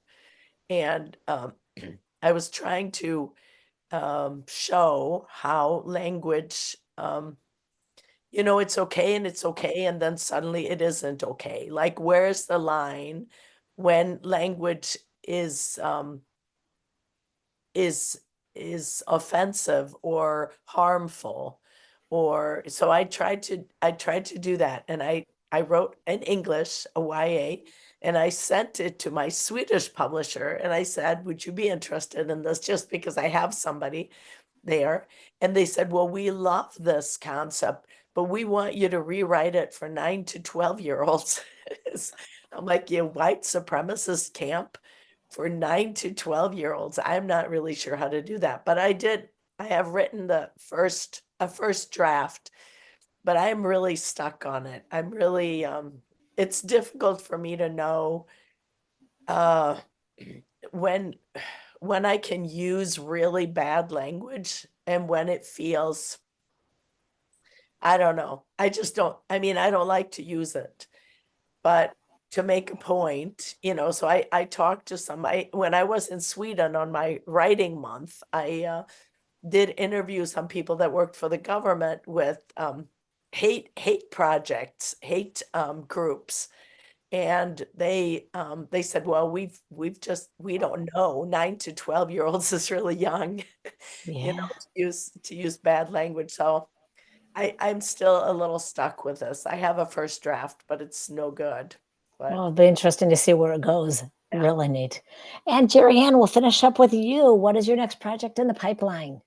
And I was trying to show how language, it's okay and it's okay, and then suddenly it isn't okay. Like, where's the line when language is offensive or harmful? Or so I tried to do that, and I wrote in English a YA, and I sent it to my Swedish publisher, and I said, would you be interested in this, just because I have somebody there? And they said, well, we love this concept, but we want you to rewrite it for 9 to 12-year-olds. I'm like, you white supremacist camp for 9 to 12-year-olds. I'm not really sure how to do that, but I have written a first draft, but I'm really stuck on it. I'm really, it's difficult for me to know, uh, when I can use really bad language and when it feels, I don't know. I just don't, I mean, I don't like to use it, but to make a point, so I talked to when I was in Sweden on my writing month, I did interview some people that worked for the government with hate projects, hate groups. And they said, well, we don't know. 9 to 12-year-olds is really young, Yeah. to use bad language. So I'm still a little stuck with this. I have a first draft, but it's no good. But Well, it'll be interesting to see where it goes. Yeah. Really neat. And Jerianne, we'll finish up with you. What is your next project in the pipeline?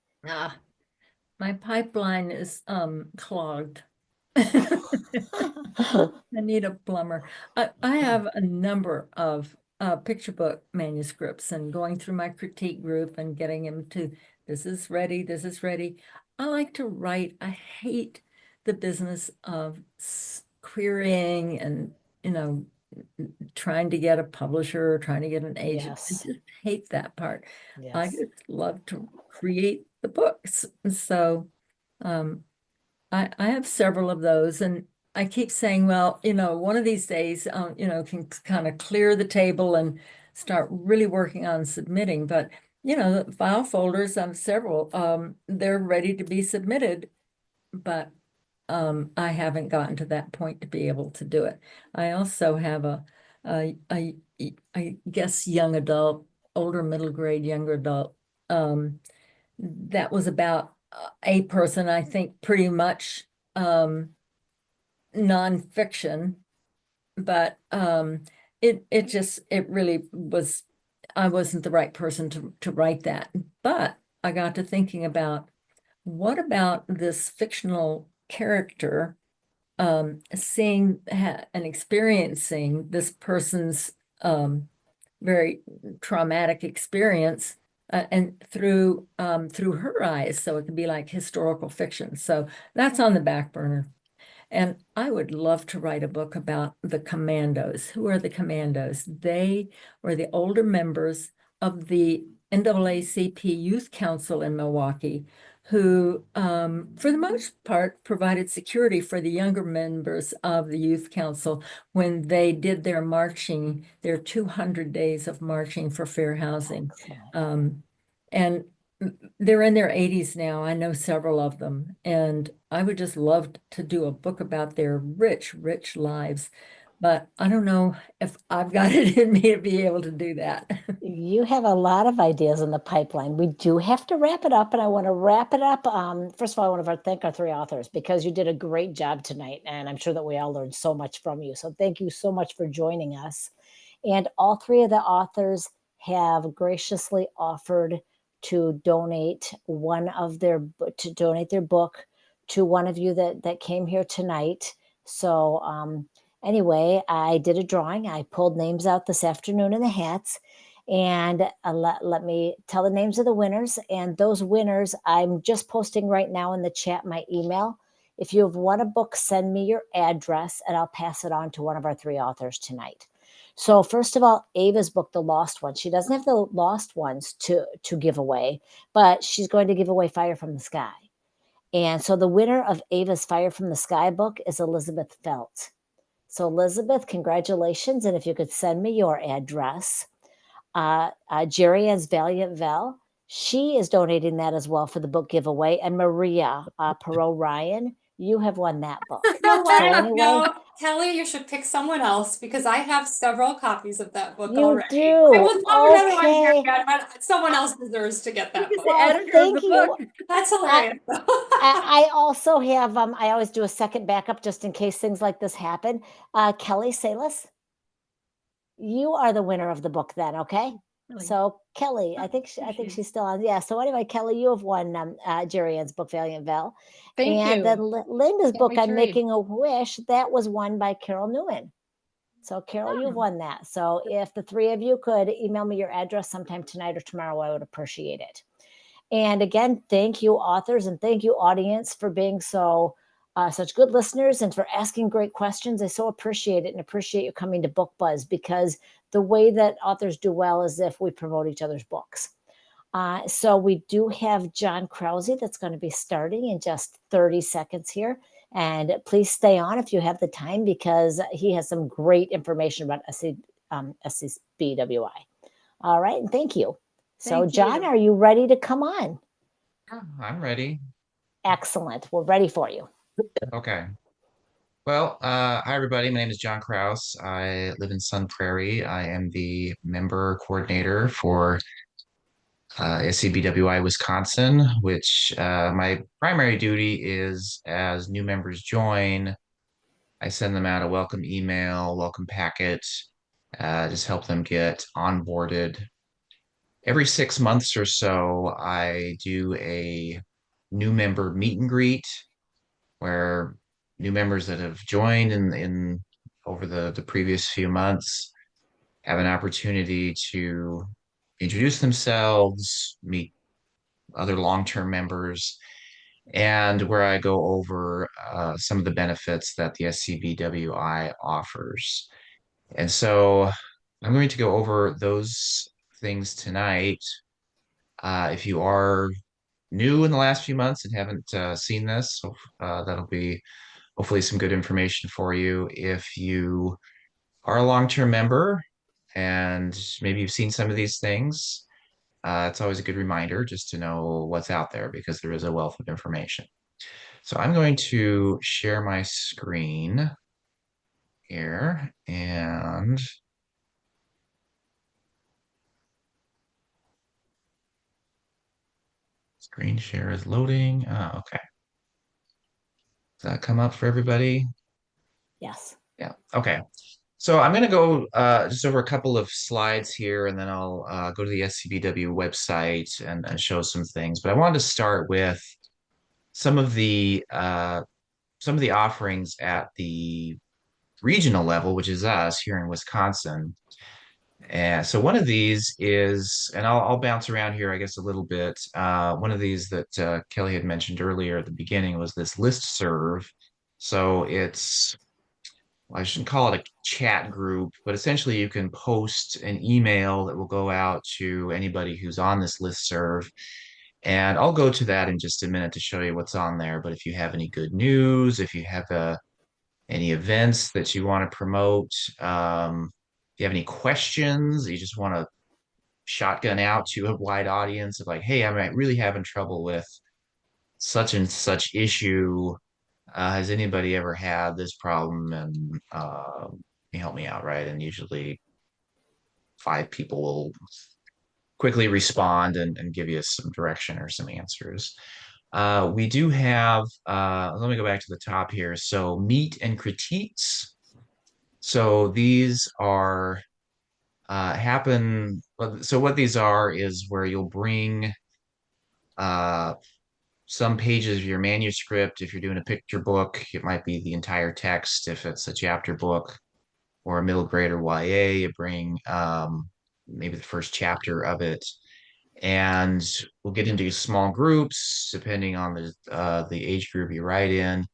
My pipeline is clogged. I need a plumber. I have a number of picture book manuscripts and going through my critique group and getting them to, this is ready, this is ready. I like to write. I hate the business of querying and, trying to get a publisher or trying to get an agent. I Yes. just hate that part. I Yes. just love to create the books. So I have several of those, and I keep saying, well, one of these days, can kind of clear the table and start really working on submitting. But, the file folders, I have several, they're ready to be submitted, but I haven't gotten to that point to be able to do it. I also have I guess young adult, older middle grade, younger adult, that was about a person, I think pretty much nonfiction, but it really was, I wasn't the right person to write that. But I got to thinking about, what about this fictional character seeing and experiencing this person's very traumatic experience, and through her eyes, so it could be like historical fiction. So that's on the back burner. And I would love to write a book about the Commandos. Who are the Commandos? They were the older members of the NAACP Youth Council in Milwaukee, who, for the most part, provided security for the younger members of the Youth Council when they did their marching, their 200 days of marching for fair housing. And they're in their 80s now. I know several of them, and I would just love to do a book about their rich, rich lives. But I don't know if I've got it in me to be able to do that. You have a lot of ideas in the pipeline. We do have to wrap it up, and I want to wrap it up. First of all, I want to thank our three authors because you did a great job tonight, and I'm sure that we all learned so much from you. So thank you so much for joining us. And all three of the authors have graciously offered to donate their book to one of you that came here tonight. So anyway, I did a drawing. I pulled names out this afternoon in the hats. And let me tell the names of the winners. And those winners, I'm just posting right now in the chat my email. If you have won a book, send me your address and I'll pass it on to one of our three authors tonight. So first of all, Ava's book, The Lost Ones. She doesn't have the Lost Ones to give away, but she's going to give away Fire from the Sky. And so the winner of Ava's Fire from the Sky book is Elizabeth Felt. So Elizabeth, congratulations. And if you could send me your address. Jerianne's Valiant Vel, she is donating that as well for the book giveaway. And Maria Perot Ryan, you have won that book. You know what? So anyway, No, Kelly, you should pick someone else because I have several copies of that book you already. do. I will love another one here, Okay. but someone else deserves to get that He's book. the Well, editor of thank the you. book. That's hilarious. I also have, I always do a second backup just in case things like this happen. Kelly Salas, you are the winner of the book then, okay? Really? So Kelly, I think she's still on. Yeah. So anyway, Kelly, you have won Jerianne's book, Valiant Vel. Thank And you. then Linda's Can't book, wait to I'm read. Making a Wish, that was won by Carol Newman. So Carol, you won that. So if the three of you could email me your address sometime tonight or tomorrow, I would appreciate it. And again, thank you authors and thank you audience for being such good listeners and for asking great questions. I so appreciate it and appreciate you coming to Book Buzz, because the way that authors do well is if we promote each other's books. So we do have John Krause that's going to be starting in just 30 seconds here. And please stay on if you have the time, because he has some great information about SCBWI. All right, and thank you. So Thank John, you. are you ready to come on? I'm ready. Excellent. We're ready for you. Okay. Well, hi everybody. My name is John Krause. I live in Sun Prairie. I am the member coordinator for SCBWI Wisconsin, which my primary duty is, as new members join, I send them out a welcome email, welcome packet, just help them get onboarded. Every 6 months or so, I do a new member meet and greet, where new members that have joined in over the previous few months have an opportunity to introduce themselves, meet other long-term members, and where I go over some of the benefits that the SCBWI offers. And so I'm going to go over those things tonight. If you are new in the last few months and haven't seen this, that'll be hopefully some good information for you. If you are a long-term member and maybe you've seen some of these things, it's always a good reminder just to know what's out there, because there is a wealth of information. So I'm going to share my screen here, and screen share is loading. Okay. Does that come up for everybody? Yes. Yeah. Okay. So I'm going to go just over a couple of slides here, and then I'll go to the SCBW website and show some things. But I wanted to start with some of the offerings at the regional level, which is us here in Wisconsin. And so one of these is, and I'll bounce around here, I guess, a little bit. One of these that Kelly had mentioned earlier at the beginning was this listserv. So it's, I shouldn't call it a chat group, but essentially you can post an email that will go out to anybody who's on this listserv. And I'll go to that in just a minute to show you what's on there. But if you have any good news, if you have any events that you want to promote, if you have any questions, you just want to shotgun out to a wide audience of like, hey, I'm really having trouble with such and such issue. Has anybody ever had this problem? And can you help me out, right? And usually 5 people will quickly respond and give you some direction or some answers. We do have, let me go back to the top here. So meet and critiques. So these are happen. So what these are is where you'll bring some pages of your manuscript. If you're doing a picture book, it might be the entire text. If it's a chapter book or a middle grade or YA, you bring maybe the first chapter of it. And we'll get into small groups depending on the age group you write in,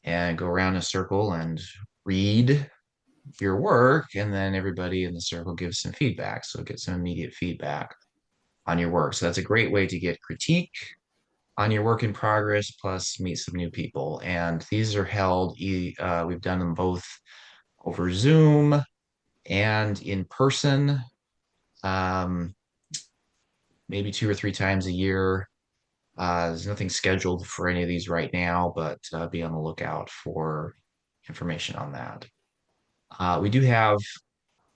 and go around in a circle and read your work, and then everybody in the circle gives some feedback. So get some immediate feedback on your work. So that's a great way to get critique on your work in progress, plus meet some new people. And these are held, we've done them both over Zoom and in person, maybe 2 or 3 times a year. There's nothing scheduled for any of these right now, but be on the lookout for information on that. We do have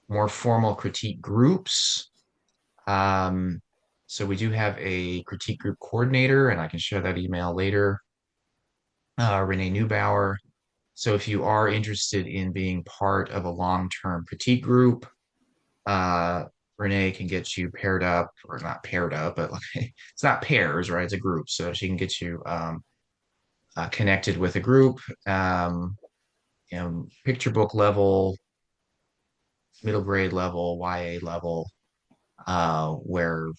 more formal critique groups. So we do have a critique group coordinator, and I can share that email later, Renee Neubauer. So if you are interested in being part of a long-term critique group, Renee can get you paired up, or not paired up, but it's not pairs, right? It's a group. So she can get you connected with a group, picture book level, middle grade level, YA level, where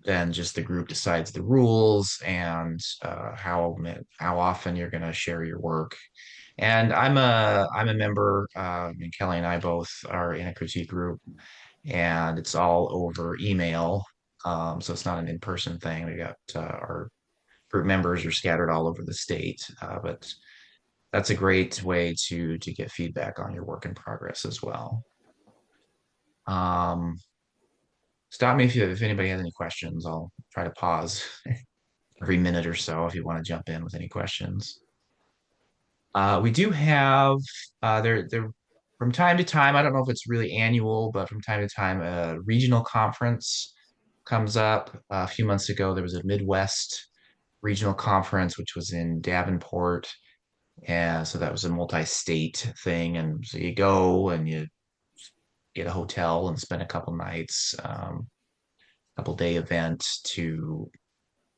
then just the group decides the rules and how often you're going to share your work. And I'm a member. And Kelly and I both are in a critique group, and it's all over email. So it's not an in-person thing. We got our group members are scattered all over the state, but that's a great way to get feedback on your work in progress as well. Stop me if anybody has any questions. I'll try to pause every minute or so if you want to jump in with any questions. We do have there from time to time, I don't know if it's really annual, but from time to time, a regional conference comes up. A few months ago, there was a Midwest regional conference, which was in Davenport. And so that was a multi-state thing. And so you go and you get a hotel and spend a couple nights, couple day event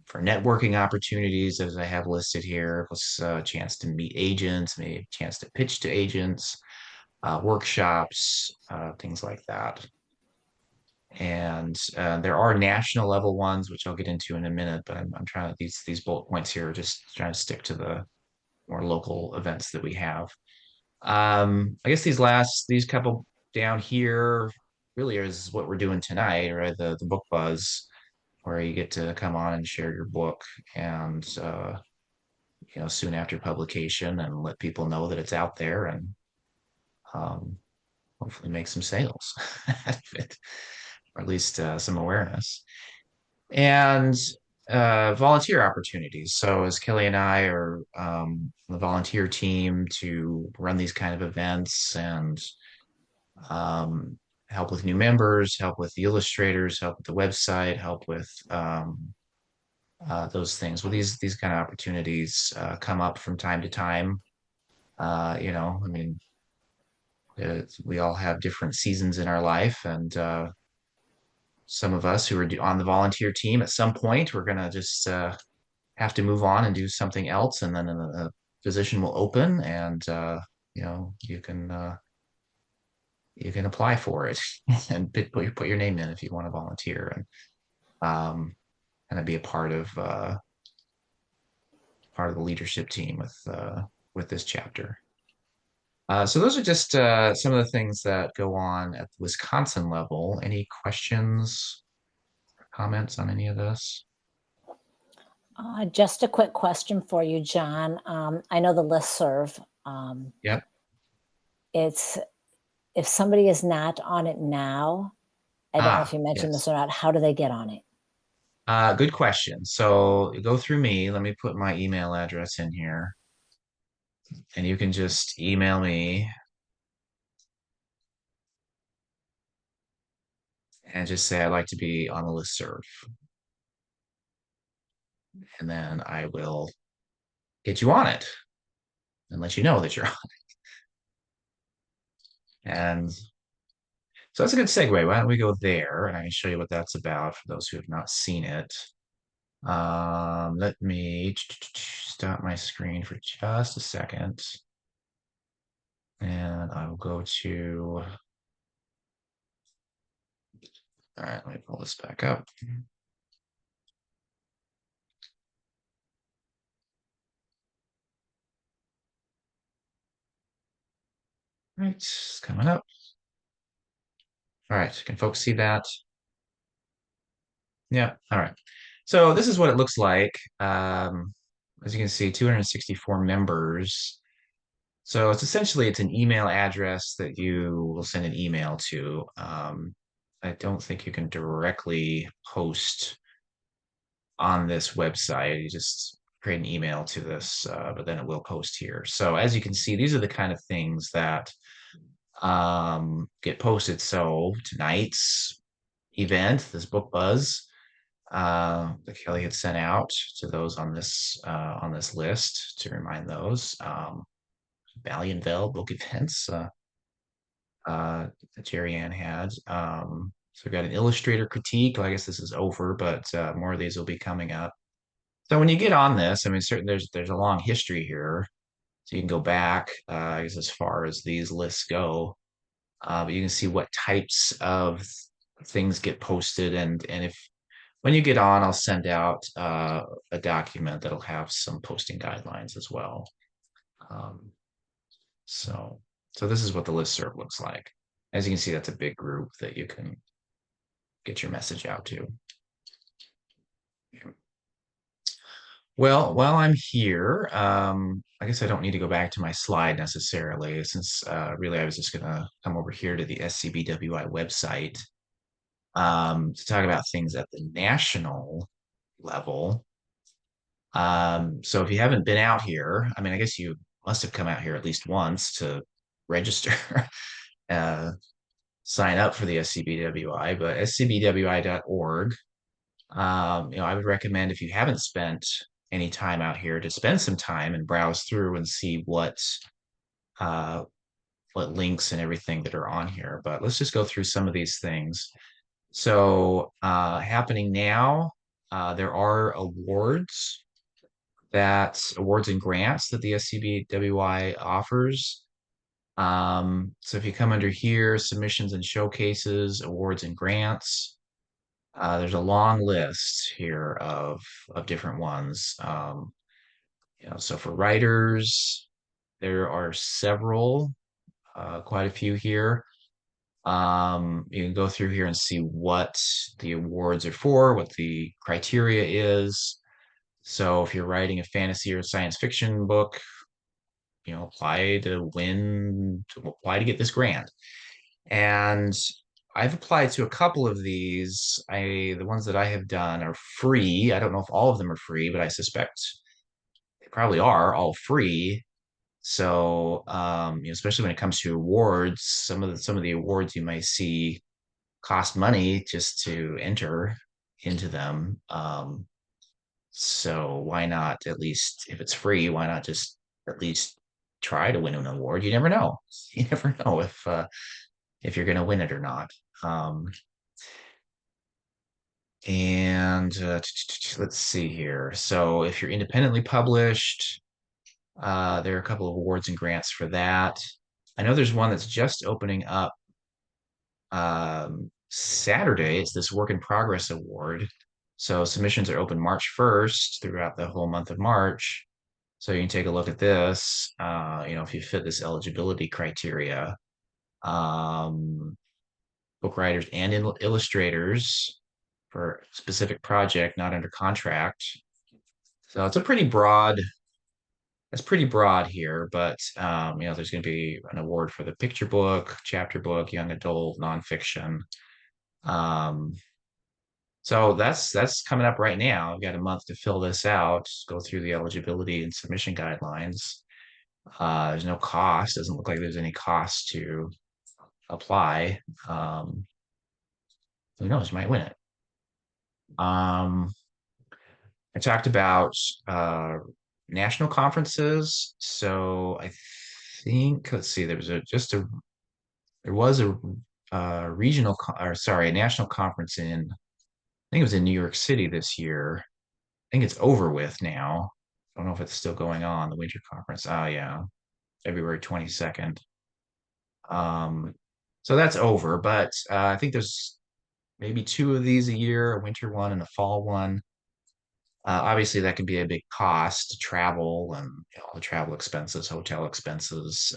for networking opportunities, as I have listed here, plus a chance to meet agents, maybe a chance to pitch to agents, workshops, things like that. And there are national level ones, which I'll get into in a minute, but I'm trying to, these bullet points here are just trying to stick to the more local events that we have. I guess these couple down here really is what we're doing tonight, right? The book buzz, where you get to come on and share your book and soon after publication and let people know that it's out there and hopefully make some sales out of it, or at least some awareness. And volunteer opportunities. So as Kelly and I are the volunteer team to run these kind of events and help with new members, help with the illustrators, help with the website, help with those things. Well, these kind of opportunities come up from time to time. I mean, we all have different seasons in our life, and some of us who are on the volunteer team at some point, we're gonna just have to move on and do something else, and then a position will open, and you can apply for it and put your name in if you want to volunteer and kind of be a part of the leadership team with this chapter. So those are just some of the things that go on at the Wisconsin level. Any questions or comments on any of this? Just a quick question for you, John. I know the listserv. Yep. It's if somebody is not on it now, I don't know if you mentioned yes. this or not, how do they get on it? Good question. So go through me. Let me put my email address in here. And you can just email me and just say I'd like to be on the listserv. And then I will get you on it and let you know that you're on it. And so that's a good segue. Why don't we go there and I can show you what that's about for those who have not seen it. Let me stop my screen for just a second. And I will go to, all right, let me pull this back up. All right, it's coming up. All right, can folks see that? Yeah, all right. So this is what it looks like. As you can see, 264 members. So it's an email address that you will send an email to. I don't think you can directly post on this website. You just create an email to this, but then it will post here. So as you can see, these are the kind of things that get posted. So tonight's event, this book buzz, that Kelly had sent out to those on this list to remind those. Valiant book events that Jerianne had. So we've got an illustrator critique. Well, I guess this is over, but more of these will be coming up. So when you get on this, I mean, certainly there's a long history here. So you can go back, I guess, as far as these lists go. But you can see what types of things get posted, and if when you get on, I'll send out a document that'll have some posting guidelines as well. Um, so this is what the listserv looks like. As you can see, that's a big group that you can get your message out to. Well, while I'm here, I guess I don't need to go back to my slide necessarily, since really I was just going to come over here to the SCBWI website to talk about things at the national level. So if you haven't been out here, I mean, I guess you must have come out here at least once to register, sign up for the SCBWI, but scbwi.org. I would recommend, if you haven't spent any time out here, to spend some time and browse through and see what links and everything that are on here. But let's just go through some of these things. So happening now, there are awards and grants that the SCBWI offers. So if you come under here, submissions and showcases, awards and grants, there's a long list here of different ones. So for writers, there are several, quite a few here. You can go through here and see what the awards are for, what the criteria is. So if you're writing a fantasy or science fiction book, apply to get this grant. And I've applied to a couple of these. The ones that I have done are free. I don't know if all of them are free, but I suspect they probably are all free. So, especially when it comes to awards, some of the awards you might see cost money just to enter into them. So why not, at least if it's free, why not just at least try to win an award? You never know. You never know if you're going to win it or not. Let's see here. So if you're independently published, there are a couple of awards and grants for that. I know there's one that's just opening up Saturday. It's this Work in Progress Award. So submissions are open March 1st throughout the whole month of March. So you can take a look at this, if you fit this eligibility criteria. Book writers and illustrators for a specific project, not under contract. So it's pretty broad here, but there's going to be an award for the picture book, chapter book, young adult, nonfiction. So that's coming up right now. I've got a month to fill this out, just go through the eligibility and submission guidelines. There's no cost. Doesn't look like there's any cost to apply. Who knows? You might win it. I talked about national conferences. So I think, let's see, there was a regional a national conference in, I think it was in New York City this year. I think it's over with now. I don't know if it's still going on, the winter conference. Oh yeah, February 22nd. So that's over, but I think there's maybe 2 of these a year, a winter one and a fall one. Obviously, that can be a big cost to travel and all the travel expenses, hotel expenses.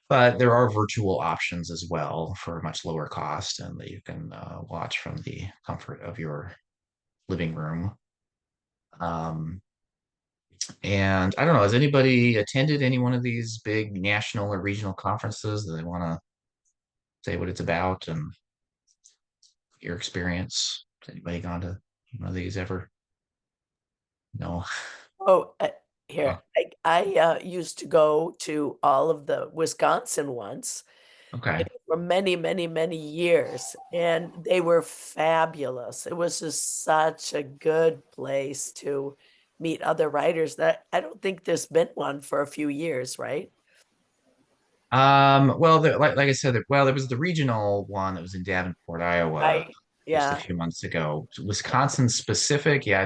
But there are virtual options as well for a much lower cost, and that you can watch from the comfort of your living room. And I don't know, has anybody attended any one of these big national or regional conferences? Do they want to say what it's about and your experience? Has anybody gone to one of these ever? No. Oh, here, I used to go to all of the Wisconsin ones Okay. for many, many, many years, and they were fabulous. It was just such a good place to meet other writers that I don't think there's been one for a few years, right? Well, like I said, there was the regional one that was in Davenport, Iowa, Right. just a Yeah. few months ago. Wisconsin specific, yeah, I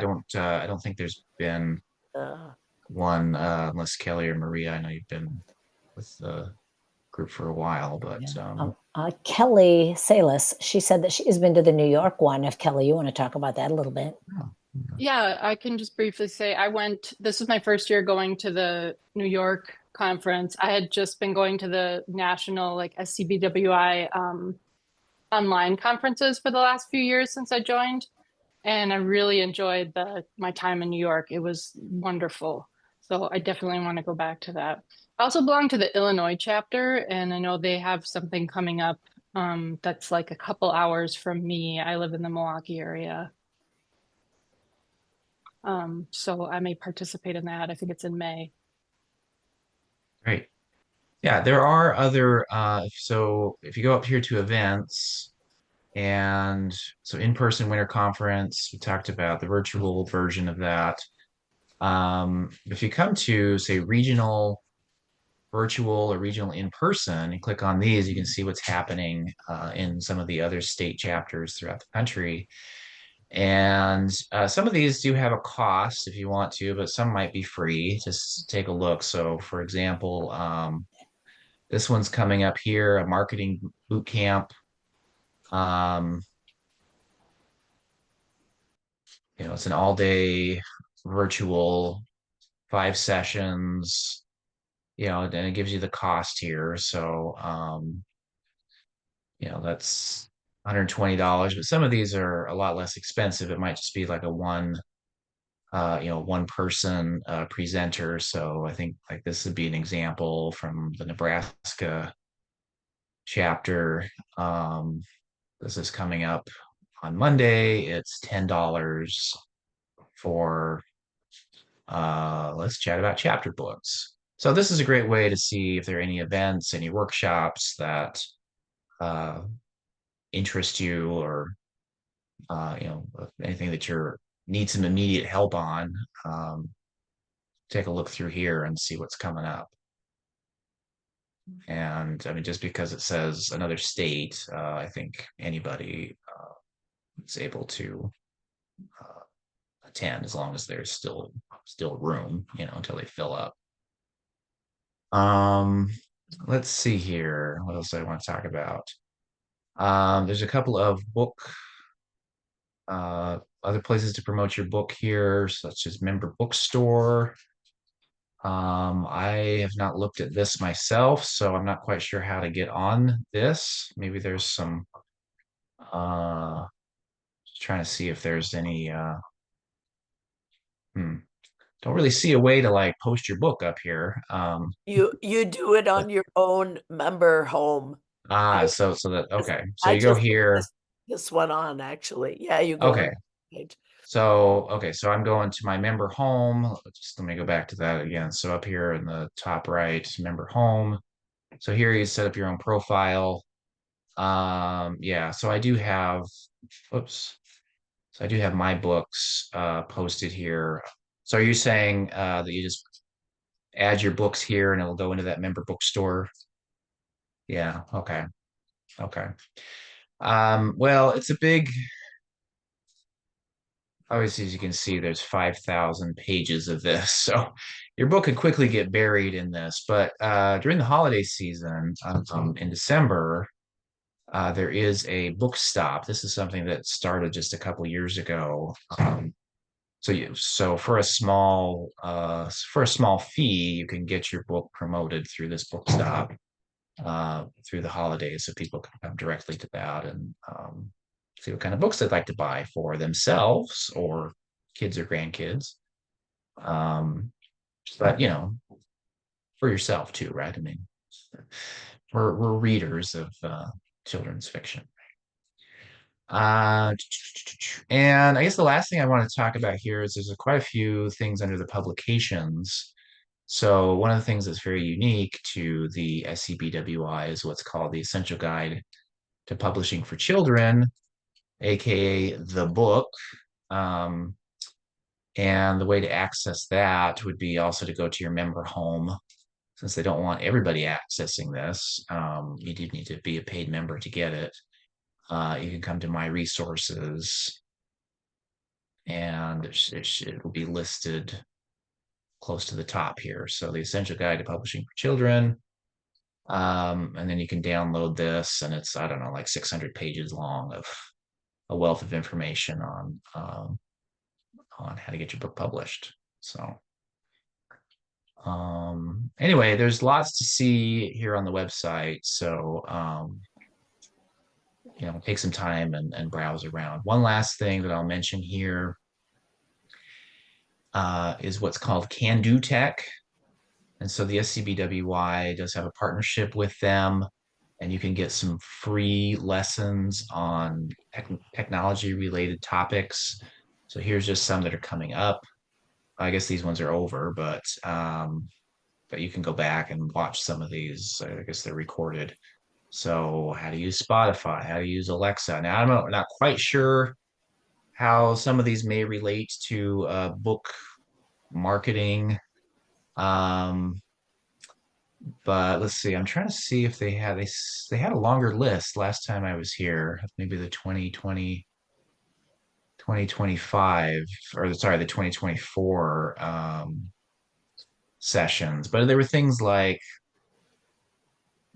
don't think there's been Uh, one, unless Kelly or Maria, I know you've been with the group for a while, but Kelly Salis, she said that she's been to the New York one. If Kelly, you want to talk about that a little bit? Yeah, I can just briefly say this was my first year going to the New York conference. I had just been going to the national like SCBWI online conferences for the last few years since I joined. And I really enjoyed my time in New York. It was wonderful. So I definitely want to go back to that. I also belong to the Illinois chapter, and I know they have something coming up that's like a couple hours from me. I live in the Milwaukee area. So I may participate in that. I think it's in May. great. Yeah, there are other, so if you go up here to events, and so in-person winter conference, we talked about the virtual version of that. If you come to, say, regional virtual or regional in-person and click on these, you can see what's happening in some of the other state chapters throughout the country. And some of these do have a cost if you want to, but some might be free. Just take a look. So for example, this one's coming up here, a marketing boot camp. It's an all-day virtual, 5 sessions, and it gives you the cost here. So, that's $120, but some of these are a lot less expensive. It might just be like a one person presenter. So I think like this would be an example from the Nebraska chapter. This is coming up on Monday. It's $10 for let's chat about chapter books. So this is a great way to see if there are any events, any workshops that interest you, or anything that you need some immediate help on. Take a look through here and see what's coming up. And I mean, just because it says another state, I think anybody is able to attend as long as there's still room, until they fill up. Let's see here. What else do I want to talk about? There's a couple of other places to promote your book here, such as Member Bookstore. I have not looked at this myself, so I'm not quite sure how to get on this. Maybe there's some, just trying to see if there's any, don't really see a way to like post your book up here. You do it on your own member home. So that, okay. So I you go just put here. this one on, actually. Yeah, you go. Okay. On the page. So I'm going to my member home. Let me go back to that again. So up here in the top right, member home. So here you set up your own profile. Yeah, so I do have, So I do have my books posted here. So are you saying that you just add your books here and it'll go into that member bookstore? Yeah, okay. Okay. Well, it's a big, obviously, as you can see, there's 5,000 pages of this. So your book could quickly get buried in this. But during the holiday season, in December, there is a book stop. This is something that started just a couple years ago. So for a small fee, you can get your book promoted through this book stop through the holidays, so people can come directly to that and see what kind of books they'd like to buy for themselves or kids or grandkids. But for yourself too, right? I mean, we're readers of children's fiction. And I guess the last thing I want to talk about here is there's quite a few things under the publications. So one of the things that's very unique to the SCBWI is what's called the Essential Guide to Publishing for Children, aka the book. And the way to access that would be also to go to your member home. Since they don't want everybody accessing this, you do need to be a paid member to get it. You can come to my resources and it will be listed close to the top here. So the Essential Guide to Publishing for Children. And then you can download this, and it's, I don't know, like 600 pages long of a wealth of information on how to get your book published. So anyway, there's lots to see here on the website. So take some time and browse around. One last thing that I'll mention here is what's called Can Do Tech. And so the SCBWI does have a partnership with them, and you can get some free lessons on technology related topics. So here's just some that are coming up. I guess these ones are over, but you can go back and watch some of these. I guess they're recorded. So how to use Spotify, how to use Alexa. Now, I'm not quite sure how some of these may relate to book marketing. But let's see, I'm trying to see if they had a longer list last time I was here, maybe the 2025, or sorry, the 2024 sessions. But there were things like,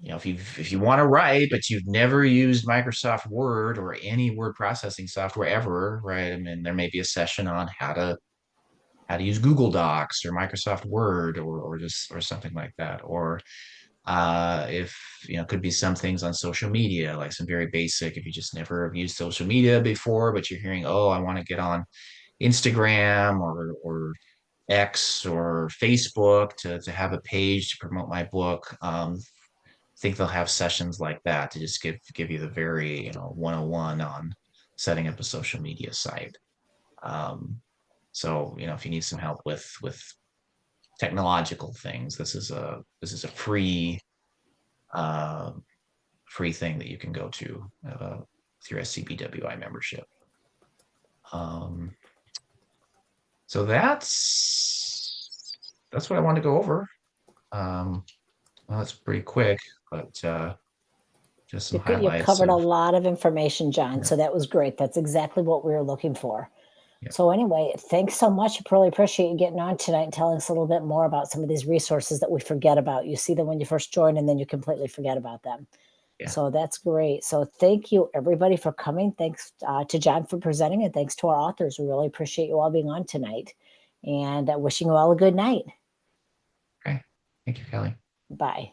if you want to write, but you've never used Microsoft Word or any word processing software ever, right? I mean, there may be a session on how to use Google Docs or Microsoft Word or something like that. Or if could be some things on social media, like some very basic, if you just never have used social media before, but you're hearing, oh, I want to get on Instagram or X or Facebook to have a page to promote my book. I think they'll have sessions like that to just give you the very 101 on setting up a social media site. So if you need some help with technological things, this is a free thing that you can go to with your SCBWI membership. So that's what I want to go over. Well, that's pretty quick, but just some highlights. You covered a lot of information, John. Yeah. So that was great. That's exactly what we were looking for. Yeah. So anyway, thanks so much. I really appreciate you getting on tonight and telling us a little bit more about some of these resources that we forget about. You see them when you first join, and then you completely forget about them. Yeah. So that's great. So thank you, everybody, for coming. Thanks to John for presenting, and thanks to our authors. We really appreciate you all being on tonight, and wishing you all a good night. Okay. Thank you, Kelly. Bye.